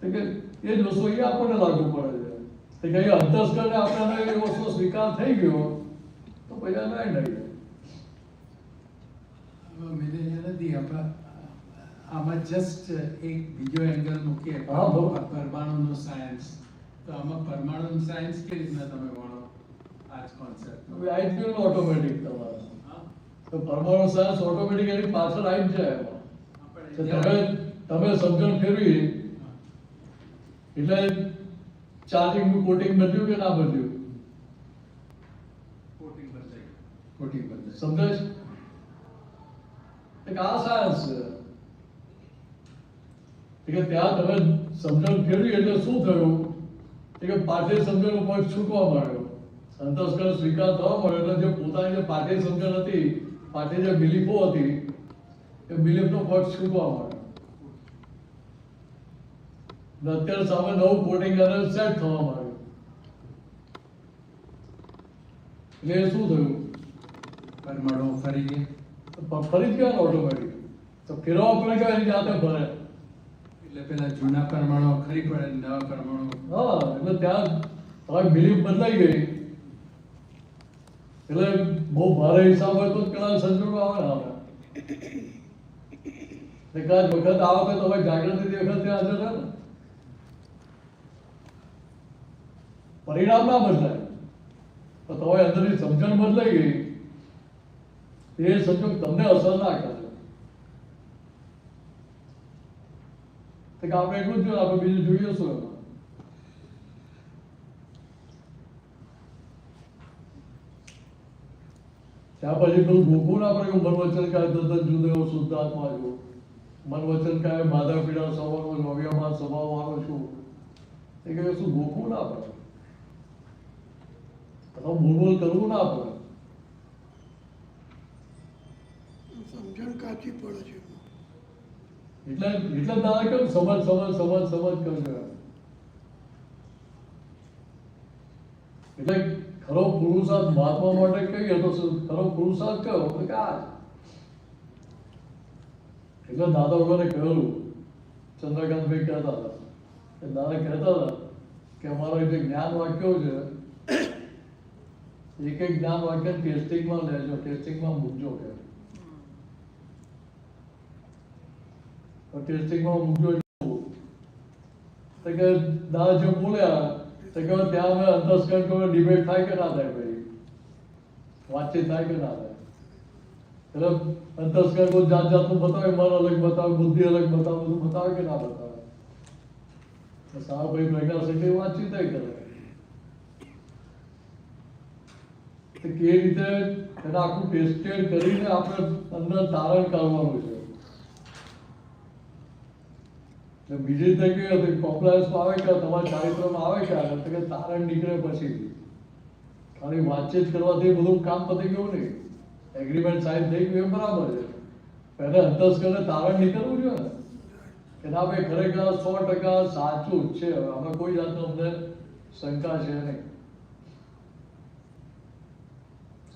કે એ જ વસ્તુ એ આપણને લાગુ પડે છે કે અંતસ્કરણને આપણને એ વસ્તુ સ્વીકાર થઈ ગયો તો પછી આ નહીં જાય. નથી આપણે આમાં જસ્ટ એક બીજો એંગલ મૂકીએ. હા, બરોબર. પરમાણુનું સાયન્સ, તો આમાં પરમાણુનું સાયન્સ કેવી રીતના તમે ભણો આ જ કોન્સેપ્ટ? હવે આવી જ ગયું ને ઓટોમેટિક તમારે. તો પરમાણુ સાયન્સ ઓટોમેટિક એની પાછળ આવી જ જાય એમાં. તો તમે સમજણ ફેરવી એટલે ચાર્જિંગનું કોટિંગ બદલ્યું કે ના બદલ્યું? કોટિંગ બદલાઈ ગયું. કોટિંગ બદલાય. સમજાય છે? એક આ સાયન્સ છે કે ત્યાં તમે સમજણ ફેરવી એટલે શું થયું કે પાઠ્ય સમજણનો પક્ષ છૂટવા માંડ્યો, અંતસ્કરણ સ્વીકાર થવા માંડ્યો. એટલે જે પોતાની જે પાઠ્ય સમજણ હતી, પાઠ્ય જે બિલીફો હતી, એ બિલીફનો પક્ષ છૂટવા માંડ્યો. અને અત્યારે સામે નવું કોટિંગ અને સેટ થવા માંડ્યું. એટલે એ શું થયું? પરમાણુ ફરી ગયા. ફરી જ ગયા ઓટોમેટિક. તો ફેરવા પડે કે એની જાતે ભરે. એટલે પેલા જૂના પરમાણુ ખરી પડે ને નવા પરમાણુ. હા, એટલે ત્યાં તમારી બિલીફ બદલાઈ ગઈ. એટલે બહુ ભારે હિસાબ હોય તો જ પેલા સંજોગો આવે ને આપણે. એકાદ વખત આવે તો તમારી જાગૃતિ વખત ત્યાં હાજર રહે ને. પરિણામ ના બદલાય તો તમારી અંદરની સમજણ બદલાઈ ગઈ. એ સંજોગ તમને અસર ના કરે. તો કે આપણે એટલું જ જોઈએ, આપણે બીજું જોઈએ શું એમાં? ત્યાં પછી પેલું ગોખવું ના પડે કે મન વચન કાય તદ્દન જુદો એવો શુદ્ધ આત્મા છું, મન વચન કાય બાધા પીડા સવારનો નવ્યમાં સ્વભાવ વાળો છું. એ કે શું ગોખવું ના પડે, અથવા મૂળમૂળ કરવું ના પડે. સમજણ કાચી પડે છે. એટલે તારે કેમ સમજ કરજો. એટલે ખરો પુરુષાર્થ મહાત્મા માટે કહીએ તો ખરો પુરુષાર્થ કયો તો કે આ. એટલે દાદા વગરે કહ્યું, ચંદ્રકાંતભાઈ કહેતા હતા કે દાદા કહેતા હતા કે અમારા જે જ્ઞાન વાક્યો છે એક એક જ્ઞાન વાક્ય ટેસ્ટિંગમાં લેજો, ટેસ્ટિંગમાં મૂકજો કે ટેસ્ટિંગમાં મૂકજો. એટલે કે દાદા જે બોલ્યા તો કે ત્યાં અમે અંતસ્કરણ જોડે ડિબેટ થાય કે ના થાય, ભાઈ વાતચીત થાય કે ના થાય. એટલે અંતસ્કરણ કોઈ જાત જાતનું બતાવે, મન અલગ બતાવે, બુદ્ધિ અલગ બતાવે, બધું બતાવે કે ના બતાવે. સારા ભાઈ પ્રજ્ઞા શક્તિ વાતચીત કરે. કે રીતે એને આખું ટેસ્ટેડ કરીને આપણે અંદર તારણ કરવાનું છે. બીજી રીતે કેવું હતું કોમ્પ્લાયન્સમાં આવે કે તમારા ચારિત્રમાં આવે કે આગળ કે તારણ નીકળે પછી ખાલી વાતચીત કરવાથી બધું કામ પતી ગયું નહીં. એગ્રીમેન્ટ સાઇન થઈ ગયું એ બરાબર છે, પહેલા અંતસ્કરણને તારણ નીકળવું જોઈએ ને કે ના ભાઈ ખરેખર 100% સાચું જ છે. આમાં કોઈ જાતનો અમને શંકા છે નહીં.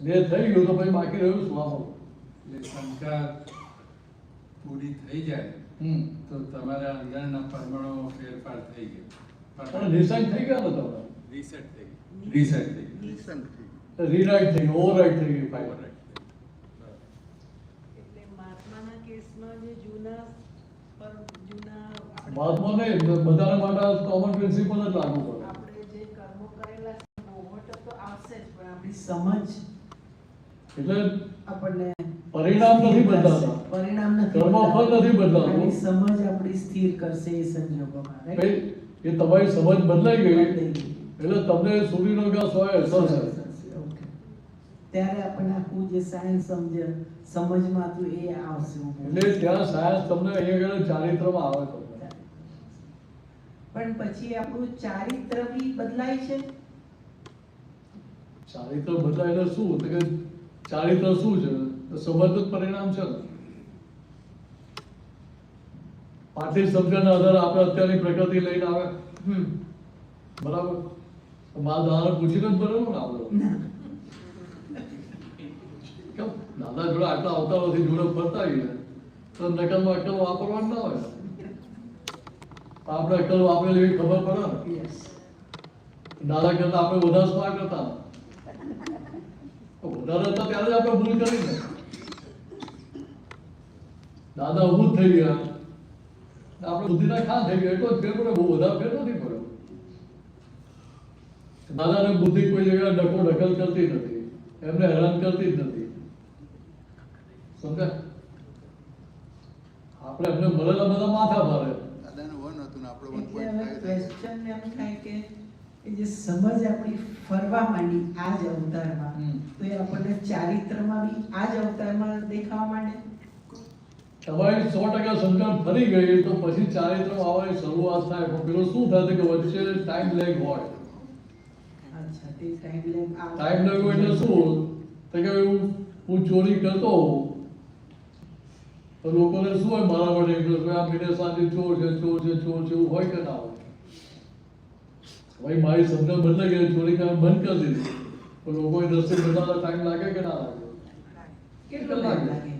એ થઈ ગયું તો પછી બાકી રહ્યું શું આપણું? એટલે શંકા પૂરી થઈ જાય તો તમારા અંદરના પરમાણુ ફેરફાર થઈ ગયો. પણ રિસાઇન થઈ ગયા ને તમે, રીસેટ થઈ ગયું. રીસેટ થઈ ગયું. રીરાઇટ થઈ ગયું, ઓવરરાઇટ થઈ ગયું ફાઇલ. એટલે મહાત્માના કેસમાં જે જૂના મહાત્મા નહીં, બધાને માટે કોમન પ્રિન્સિપલ જ લાગુ પડે. આપણે જે કર્મો કરેલા છે મોહટ તો આવશે જ, પણ આપણી સમજ એટલે આપણને પરિણામ નથી બદલાતા, પરિણામ નથી કર્મફળ નથી બદલાતું. આપણી સમજ આપણી સ્થિર કરશે એ સંજોગોમાં, right? ભાઈ, એ તમારી સમજ બદલાઈ ગઈ બદલાઈ ગઈ. એટલે તમને સૂર્યનો ઘાસ હોય અસર છે. Okay. ત્યારે આપણને આખું જે સાયન્સ સમજમાં હતું એ આવશે. એટલે ત્યાં સાયન્સ તમને અહીંયા આગળ ચારિત્રમાં આવે તમને. પણ પછી આપણું ચારિત્ર બી બદલાય છે. ચારિત્ર બદલાય એટલે શું? તો કે ચારિત્ર શું છે? તો સમજ જ પરિણામ છે ને. પાર્થિવ સમજણના આધારે આપણે અત્યારની પ્રકૃતિ લઈને આવે બરાબર. મારા દાદાને પૂછીને જ બનેલું ને આપણે. કેમ દાદા જોડે આટલા અવતારોથી જોડે ફરતા આવીને તો નકલમાં અક્કલ વાપરવાનું ના હોય. આપણે અક્કલ વાપરેલી એવી ખબર પડે ને. Yes. દાદા કરતા આપણે વધારે સ્માર્ટ હતા. વધારે હતા ત્યારે જ આપણે ભૂલ કરી ને. દાદા ઊભું જ થઈ ગયા, આપણે બુદ્ધિના ખા થઈ ગયા, એટલો જ ફેર પડે, બહુ વધારે ફેર નથી પડ્યો. દાદાને બુદ્ધિ કોઈ જગ્યાએ ડકો ઢકલ કરતી નથી, એમને હેરાન કરતી જ નથી. સમજ્યા? આપણે એમને મળેલા બધા માથા ભારે. દાદાનું 1 હતું ને આપણું એટલે હવે 1.5 question એમ થાય કે કે જે સમજ આપણી ફરવા માંડી આ જ અવતારમાં, હમ. તો એ આપણને ચારિત્રમાં બી આ જ અવતારમાં દેખાવા માંડે. તમારી 100% સમજણ ફરી ગઈ તો પછી ચારિત્રમાં આવવાની શરૂઆત થાય. પણ પેલું શું થાય કે વચ્ચે ટાઈમ લેગ હોય. અચ્છા, તે ટાઈમ લેગ ટાઈમ લેગ હોય એટલે શું? તો કે હું ચોરી કરતો હોઉં તો લોકોને શું હોય મારા માટે interest હોય, આ મિને શાંતિ ચોર છે ચોર છે ચોર છે એવું હોય કે ના હોય? ભાઈ મારી સમજણ બદલાઈ ગઈ, ચોરી કરવાનું બંધ કરી દીધી, તો લોકોની દ્રષ્ટિએ બદલાતા ટાઈમ લાગે કે ના લાગે? કેટલો ટાઈમ લાગે?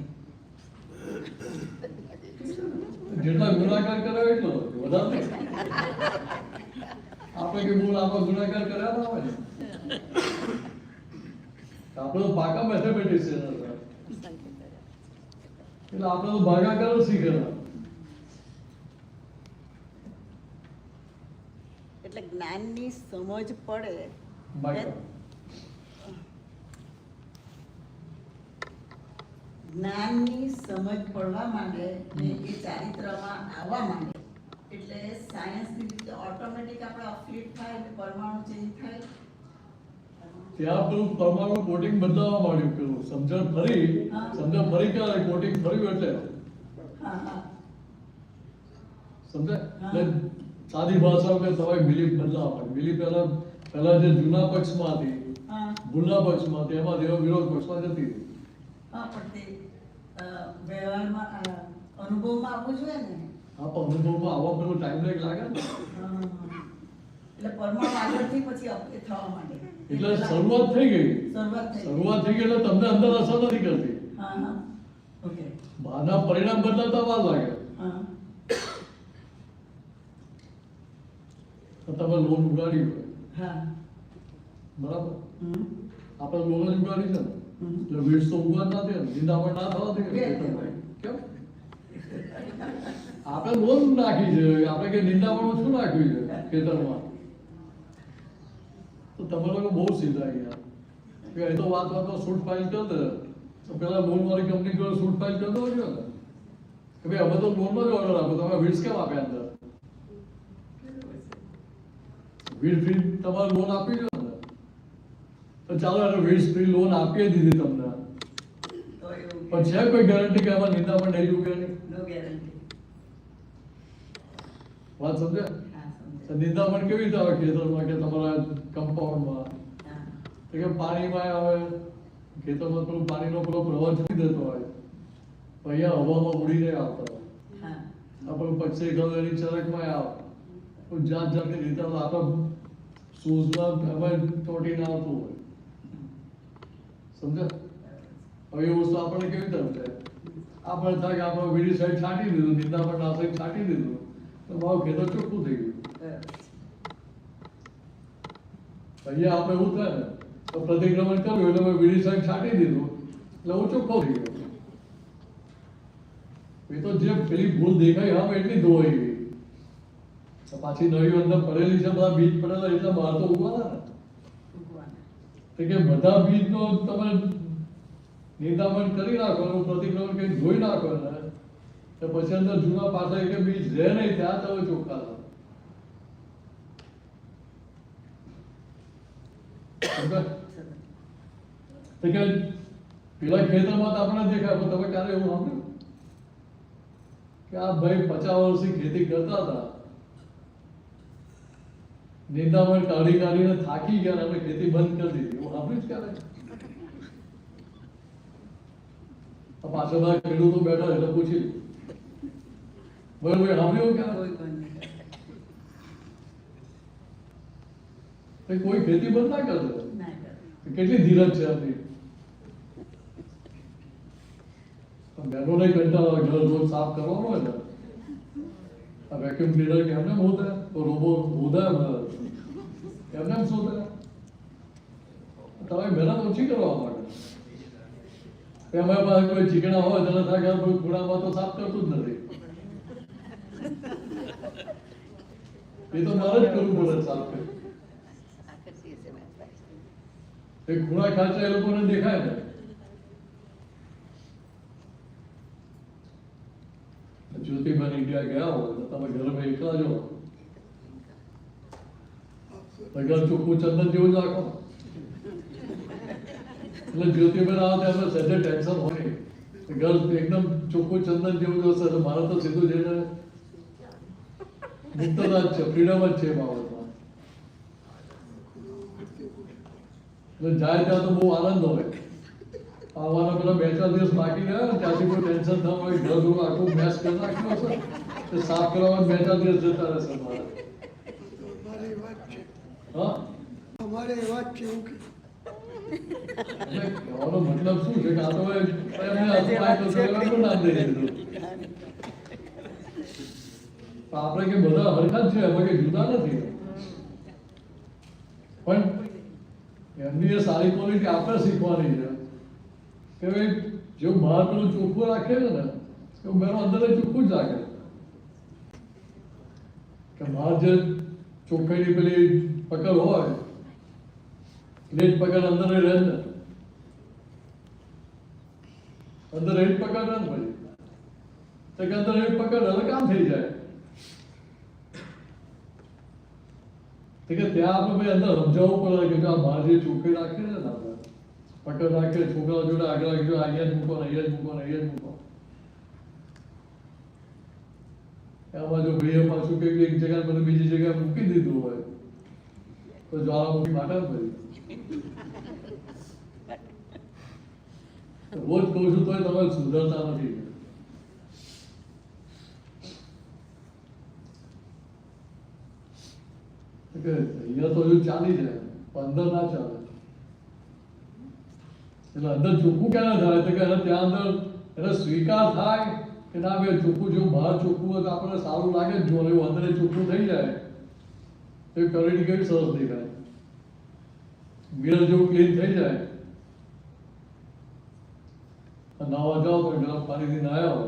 જેટલા ગુનાકાર કર્યા એટલો વધારે નહીં. આપણે કે બોલ આપણે ગુનાકાર કર્યા ના હોય ને, આપણે તો પાકા મેથેમેટિક્સ છે એટલે આપણે તો ભાગાકાર જ શીખેલા. એટલે જ્ઞાનની સમજ પડે બાકી જ્ઞાનની સમજ પડવા માંડે ને એ ચારિત્રમાં આવવા માંડે એટલે સાયન્સની રીતે ઓટોમેટિક આપણે અફલિટ થાય એટલે પરમાણુ ચેન્જ થાય. ત્યાં પેલું પરમાણુ કોટિંગ બદલાવા માંડ્યું. પેલું સમજણ ફરી ક્યારે કોટિંગ ફર્યું એટલે હા હા સમજાય? એટલે સાદી ભાષામાં કે તમારી બિલીફ બદલાવા માંડી. બિલીફ પહેલા જે જૂના પક્ષમાં હતી, હા ભૂલના પક્ષમાં હતી, એમાં દેવ વિરોધ પક્ષમાં જતી હતી. હા પણ તે વ્યવહારમાં અનુભવમાં આવવું જોઈએ ને. આ પણ અનુભવમાં આવવા પેલું ટાઈમ લેગ લાગે ને. હા. એટલે પરમાણુ આગળથી પછી અપડેટ થવા માંડે એટલે શરૂઆત થઈ ગઈ. શરૂઆત થઈ શરૂઆત થઈ ગઈ એટલે તમને અંદર અસર નથી કરતી. હા હા ઓકે બહારના પરિણામ બદલાતા વાર લાગે. હા તો તમે લોન ઉગાડી હોય હા બરાબર, હમ આપણે લોન જ ઉગાડી છે ને, હમ એટલે વીજ તો ઉગવા ના દે, નિંદામણ ના થવા દે. કેમ? આપણે લોન નાખી છે, આપણે કે નિંદામણ શું નાખ્યું છે ખેતરમાં? તો તમે લોકો બહુ સીધા ગયા કે એ તો વાતમાં શૂટ ફાઇલ કરી દે, તો પેલા લોન વાળી કંપની જોડે શૂટ ફાઇલ કરી દો ને કે ભાઈ હવે તો લોનનો જ ઓર્ડર આપો, તમે વીજ કેમ આપ્યા અંદર? વીજ ફ્રી તમારે લોન આપી દો ને, તો ચાલો એને વીજ ફ્રી લોન આપી દીધી તમને, તો એવું પણ છે કોઈ ગેરંટી કે આમાં નિંદામણ નહીં ઉગે નહીં? No guarantee. વાત સમજે? હા સમજે. તો નિંદામણ કેવી રીતે આવે ખેતરમાં કે તમારા કમ્પાઉન્ડમાં? હા તો કે પાણીમાં આવે, ખેતરમાં પેલું પાણીનો પેલો પ્રવાહ છૂટી દેતો હોય, તો અહીંયા હવામાં ઉડીને આવતા હોય. હા આ પેલું પક્ષી ગળેલી ચરકમાં આવે, કોઈ જાત જાતની રીતે આપણે શૂઝમાં એમાં ચોંટીને આવતું હોય. સમજ્યા? હવે એ વસ્તુ આપણને કેવી રીતે સમજાય? આપણે થાય કે આપણે વીડી સાઈડ છાંટી દીધું, નિંદામણ ના સાઈડ છાંટી દીધું, તો મારું ખેતર ચોખ્ખું થઈ ગયું. અહીંયા આપણે એવું થાય ને તો પ્રતિક્રમણ કર્યું એટલે મેં વીડી સાઈડ છાંટી દીધું એટલે હું ચોખ્ખો થઈ ગયો. એ તો જે પેલી ભૂલ દેખાય હા એટલી ધોવાઈ ગઈ. તો પાછી નવી અંદર પડેલી છે, બધા બીજ પડેલા એટલે બહાર તો ઉગવાના ને. ભગવાન. તો કે બધા બીજનો તમે નિંદામણ કરી નાખો, પ્રતિક્રમણ કરી ધોઈ નાખો ને, તો પછી અંદર જૂના પાછા એક બીજ રહે નહીં, ત્યાં તમે ચોખ્ખા થાવ. તો કે પેલા ખેતરમાં તો આપણે દેખાય, પણ તમે ક્યારે એવું સાંભળ્યું કે આ ભાઈ 50 વર્ષથી ખેતી કરતા હતા, નિંદામણ કાઢી કાઢીને થાકી ગયા, અમે ખેતી બંધ કરી દીધી, એવું સાંભળ્યું જ ક્યારે? આ પાછળ બધા ખેડૂતો બેઠા એટલે પૂછી બરોબર સાંભળ્યું ક્યારે? કોઈ પણ નહીં. કોઈ ખેતી બંધ ના કરે. ના કરે. કેટલી ધીરજ છે આપણી. બહેનોને કંટાળો આવે, ઘર રોજ સાફ કરવાનો હોય ને, આ વેક્યુમ ક્લીનર કે એમને હોતા તો રોબો હોતા એમને એમ શું થાય? તમારી મહેનત ઓછી કરવા માટે. એમાં પાસે કોઈ ચીકણા હોય તેને થાય કે કોઈ ખૂણામાં તો સાફ કરતું જ નથી. એ તો મારે જ કરવું પડે સાફ કરી. આખર દિવસે વાત થાય. એ ખૂણા ખાચા એ લોકોને દેખાય ને. જ્યોતિબેન ઇન્ડિયા ગયા હોય તો તમે ઘરમાં એકલા જો, અગર ચંદન જેવું જ રાખો. એટલે જ્યોતિબેન આવે ત્યારે સહેજે ટેન્શન હોય. ઘર એકદમ ચોખ્ખું ચંદન જેવું જ હશે તો મારે તો સીધું જઈને મુક્તતા જ છે, ફ્રીડમ જ છે એ બાબતમાં. એટલે જાય ત્યાં તો બહુ આનંદ હોય. આવવાના પેલા 2-4 દિવસ બાકી રહ્યા ને ત્યાંથી કોઈ ટેન્શન ના હોય. ઘર થોડું આખું મેસ કરી નાખ્યું હશે તો સાફ કરવામાં 2-4 દિવસ જતા રહેશે મારા. અમારે એવા જ છે, હા, અમારે એવા જ છે એવું કે એટલે કહેવાનો મતલબ શું છે કે આ તો હવે એમને અપમાન તો કરવા પણ ના દઈ દીધું. પણ આપણે કે બધા હરખા જ છે, એમાં કે જુદા નથી. પણ એમની એ સારી ક્વોલિટી આપણે શીખવાની છે કે ભાઈ જેવું બહાર પેલું ચોખ્ખું રાખે છે ને એવું મેં અંદર ચોખ્ખું જ રાખે. કે બહાર જે ચોખ્ખાઈની પેલી પકડ હોય એ જ પકડ અંદર રહે ને, અંદર એ જ પકડ રહે ને પછી તો કે અંદર એ જ પકડ હવે કામ થઈ જાય. તો કે ત્યાં આપણે ભાઈ અંદર સમજાવવું પડે કે જો આ બહાર જે ચોખ્ખાઈ રાખે છે ને આપણે પકડ રાખે છોકરાઓ જોડે આગળ રાખજો, અહીંયા જ મૂકો ને અહીંયા જ મૂકો ને અહીંયા જ મૂકો. એમાં જો ભાઈએ પાછું કે એક જગ્યા મને બીજી જગ્યાએ મૂકી દીધું હોય તો જ્વાળામુખી માટે જ ભરી. રોજ કહું છું તોય તમે સુધરતા નથી. કે અહીંયા તો હજુ ચાલી જાય પણ અંદર ના ચાલે. એટલે અંદર ચોખ્ખું ક્યારે થાય તો કે એને ત્યાં અંદર એને સ્વીકાર થાય કે ના ભાઈ ચોખ્ખું જેવું બહાર ચોખ્ખું હોય તો આપણને સારું લાગે જ જોવાનું, એવું અંદર ચોખ્ખું થઈ જાય તો એ ક્વોલિટી કેવી સરસ દેખાય. મિરર જેવું ક્લીન થઈ જાય. નાવા જાઓ તો ગરમ પાણીથી નાહ્યા હો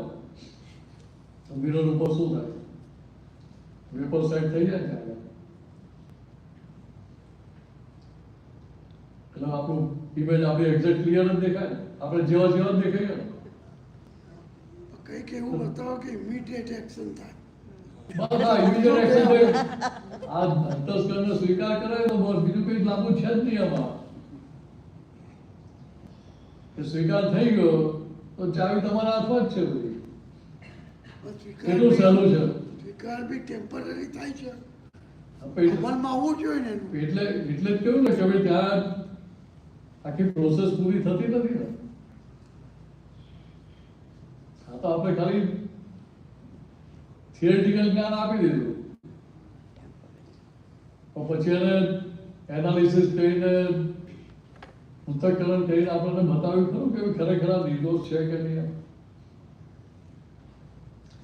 તો મિરર ઉપર શું થાય? વેપર સાઈડ થઈ જાય ને આગળ. એટલે આપણું ઇમેજ આપણી એક્ઝેક્ટ ક્લિયર જ દેખાય. આપણે જેવા જેવા જ દેખાઈએ ને. કંઈક એવું બતાવો કે ઇમિડિયેટ એક્શન થાય. બસ આ immediate action થાય. આ અંતસ્કરણનો સ્વીકાર કરાય તો બસ બીજું કંઈ લાંબુ છે જ નહીં આમાં. કે સ્વીકાર થઈ ગયો તો ચાવી તમારા હાથમાં જ છે બધી. કેટલું સહેલું છે. સ્વીકાર બી ટેમ્પરરી થાય છે, આપણે અમલમાં આવવું જોઈએ ને એનું. એટલે જ કહ્યું ને કે ભાઈ ત્યાં આખી પ્રોસેસ પૂરી થતી નથી ને. આ તો આપણે ખાલી થિયરિટિકલ જ્ઞાન આપી દીધું પણ પછી એને એનાલિસિસ કરીને પૃથ્થકરણ કરીને આપણને બતાવ્યું ખરું કે ખરેખર આ નિર્દોષ છે કે નહીં.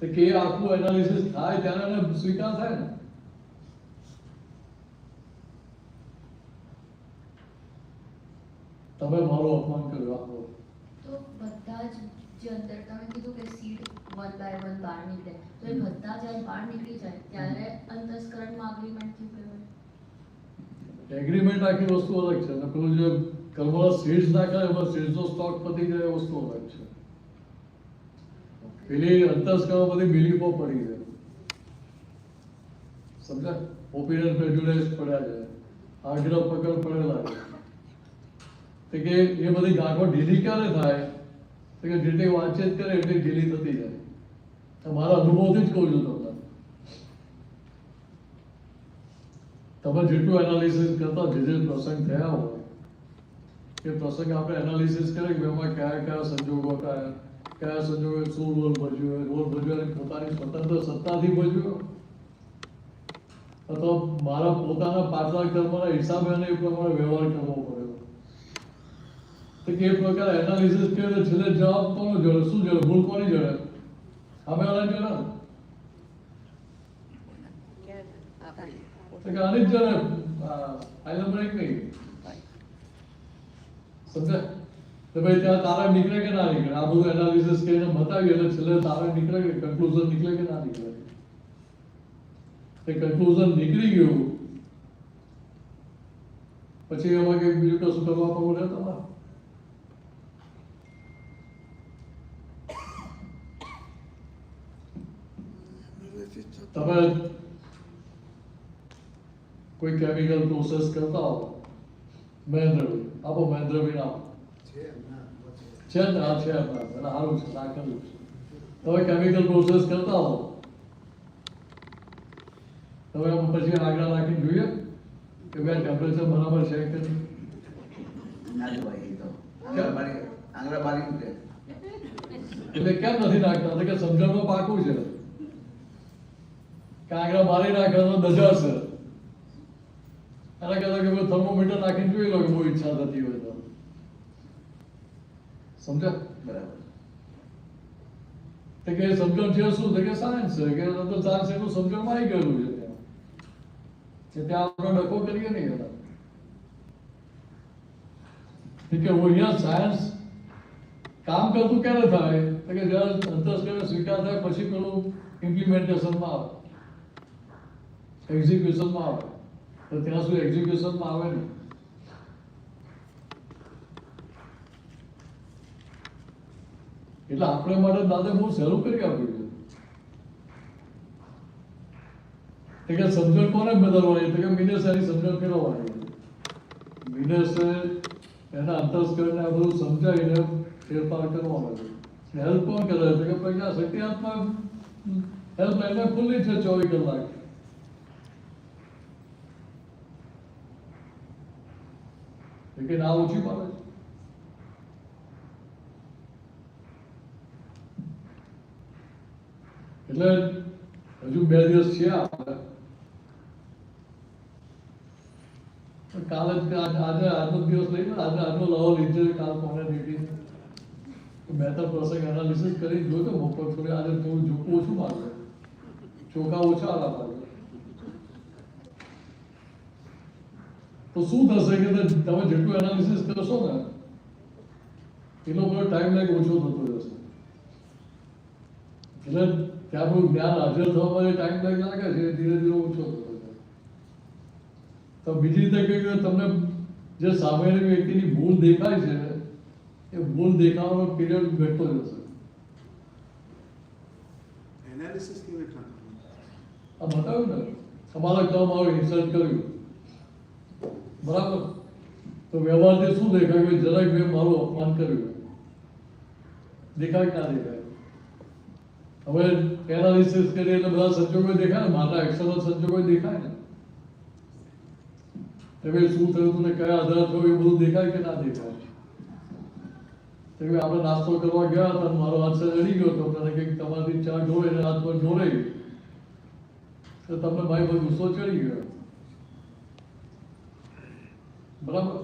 તો કે એ આખું એનાલિસિસ થાય ત્યારે એને સ્વીકાર થાય ને. તમે મારું અપમાન કર્યું આપણો. તો બધા જ જે અંદર તમે કીધું કે સીડ 1 by 1 બહાર નીકળે તો એ બધા જ્યારે બહાર નીકળી જાય ત્યારે અંતસ્કરણમાં અગ્રીમેન્ટ થયું કહેવાય. એગ્રીમેન્ટ આખી વસ્તુ અલગ છે અને પેલું જે કર્મના સીડ્સ નાખે એમાં સીડ્સનો સ્ટોક પતી જાય એ વસ્તુ અલગ છે. પેલી અંતસ્કરણ બધી બિલીફો પડી છે, સમજ્યા? ઓપિનિયન પ્રેજ્યુડિસ પડ્યા છે, આગ્રહ પકડ પડેલા છે. તો કે એ બધી ગાંઠો ઢીલી ક્યારે થાય તો કે જેટલી વાતચીત કરે એટલી ઢીલી થતી જાય. મારા અનુભવથી જ કહું છું તમને. તમે જેટલું એનાલિસિસ કરતા જે પ્રસંગ થયા હોય એ પ્રસંગ આપણે એનાલિસિસ કરીએ કે એમાં કયા કયા સંજોગો હતા, કયા સંજોગોએ શું રોલ ભજવ્યો, રોલ ભજવ્યો પોતાની સ્વતંત્ર સત્તાથી ભજવ્યો અથવા મારા પોતાના પાછલા કર્મના હિસાબે અને એ પ્રમાણે વ્યવહાર કરવો પડ્યો. તો કે એ પ્રકારે એનાલિસિસ કર્યો તો છેલ્લે જવાબ કોનો જોડે, શું જોડે, ભૂલ કોની જોડે? અમે વાળા જોડે. તો કે આની જ જોડે આઈ નંબર 1 નહીં. સમજ્યા? તો ભાઈ ત્યાં તારા નીકળે કે ના નીકળે, આ બધું એનાલિસિસ કરીને બતાવીએ એટલે છેલ્લે તારા નીકળે કે કન્ક્લુઝન નીકળે કે ના નીકળે. એ કન્ક્લુઝન નીકળી ગયું પછી એમાં કંઈક બીજું કશું કરવા પડે તમારે. તમે કોઈ કેમિકલ પ્રોસેસ કરતા હો, મહેન્દ્રભાઈ આપો, મહેન્દ્રભાઈ આપો, છે ને? હા છે, સારું છે, રાખેલું છે. તમે કેમિકલ પ્રોસેસ કરતા હો, તમે પછી આગળ રાખીને જોઈએ કે ભાઈ ટેમ્પરેચર બરાબર છે કે નહીં. એટલે કેમ નથી નાખતા? તો કે સમજણમાં પાકું છે કે આંગળા મારી નાખે તો દજાશે. એના કરતા કે થર્મોમીટર નાખીને જોઈ લો કે બહુ ઈચ્છા થતી હોય તો. સમજ્યા? બરાબર. તો કે સમજણ છે શું? તો કે સાયન્સ છે, કે તો સાયન્સ એટલું સમજણમાં આવી ગયેલું છે ત્યાં, કે ત્યાં આપણે ડખો કરીએ નહીં હતા. કે અહીંયા સાયન્સ કામ કરતું ક્યારે થાય? તો કે જ્યારે અંતસ્કરણ સ્વીકાર થાય પછી પેલું ઇમ્પ્લિમેન્ટેશનમાં આવે, એક્ઝિક્યુશનમાં આવે. તો ત્યાં સુધી એક્ઝિક્યુશનમાં આવે નહીં. એટલે આપણે માટે દાદા બહુ સહેલું કરી આપ્યું છે કે સમજણ કોને બદલવાની? તો કે મિનેસની સમજણ ફેરવવાની. મિનેસે એના અંતસ્કરણને આ બધું સમજાવીને ફેરફાર કરવાનો છે. હેલ્પ કોણ કરે? તો કે પૈસા શક્તિ આત્મા હેલ્પલાઇનમાં ખુલ્લી છે 24 કલાક. લેકિન આ ઓછી પાડે છે. એટલે હજુ 2 દિવસ છે આપણે. કાલે જ આજનો દિવસ લઈને આજનો લાવો લીધે કાલ કોને લીધી મહેતર પ્રસંગ એનાલિસિસ કરી જોજો. બપોર થોડી આજે થોડું ઓછું મારે, ચોખા ઓછા આલા મારે. તો શું થશે કે તમે જેટલું એનાલિસિસ કરશો ને એટલો બધો ટાઈમ લાગે ઓછો થતો જશે. એટલે ત્યાં આપણું જ્ઞાન હાજર થવા માટે ટાઈમ લાગે છે, ધીરે ધીરે ઓછો થતો જાય. તો બીજી રીતે કહ્યું તમને જે સામેની વ્યક્તિની ભૂલ દેખાય છે એ ભૂલ દેખાવાનો પીરિયડ ઘટતો જશે. એનાલિસિસ કેવી રીતના? આ બતાવ્યું ને, તમારા કામ આવે રિસર્ચ કર્યું બરાબર, તો વ્યવહારથી શું દેખાય કે જરાક મેં મારું અપમાન કર્યું, દેખાય કે ના દેખાય? હવે એનાલિસિસ કરીએ એટલે બધા સંજોગો દેખાય ને, મારા એક્સટર્નલ સંજોગો દેખાય ને. તમે શું થયું હતું ને કયા આધાર થયો એ બધું દેખાય કે ના દેખાય? આપણે નાસ્તો કરવા ગયા હતા, મારો હાથ ચડી ગયો હતો, મને કંઈક તમારી ચા ઢોળે ને હાથ પર ઢોળાઈ તો તમને ભાઈ પર ગુસ્સો ચડી ગયો, બરાબર?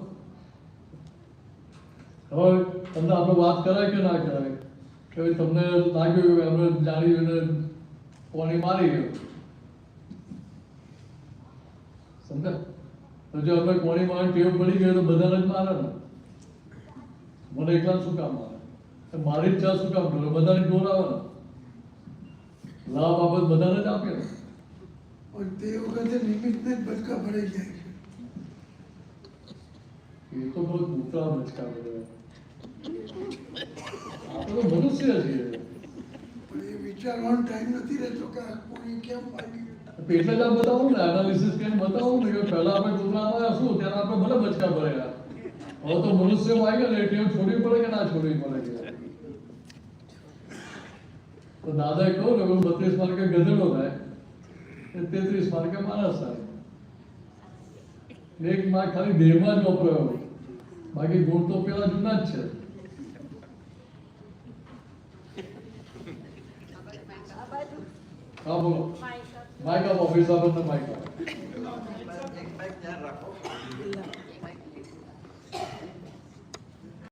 હવે તમને આપણે વાત કરાય કે ના કરાય? કે તમને લાગ્યું કે આપણે જાણી જોઈને કોણી મારી ગયો, સમજ્યા? તો જો આપણે કોણી મારવાની ટેવ પડી ગઈ તો બધાને જ મારે ને. મને એકલા શું કામ મારે? મારી જ ચા શું કામ કરે? બધાને ઢોર આવે ને. લાભ બાબત બધાને જ આપે ને. પણ તે વખતે નિમિત્તને જ બચકા ભરાઈ જાય છે. એ તો બહુ મોટા બચકા ભરે. આપણે તો મનુષ્ય છીએ. પણ એ વિચારવાનો ટાઈમ નથી રહેતો કે આ કોણી કેમ આવી. એટલે જ આ બતાવું ને, એનાલિસિસ કરીને બતાવું ને કે પહેલા આપણે કૂતરામાં શું ત્યારે આપણે ભલે બચકા ભરેલા, હવે તો મનુષ્યમાં આવી ગયા એટલે છોડવી પડે કે ના છોડવી પડે કે? તો દાદાએ કહ્યું ને 32 માર્કે ગધેડો થાય, 33 માર્કે માણસ થાય. 1 માર્ક ખાલી દેહમાં જ વપરાયો, બાકી ગુણ તો પેલા જૂના જ છે. હા બોલો, માઇક આપો, ઓફિસ આપો ને માઇક આપો.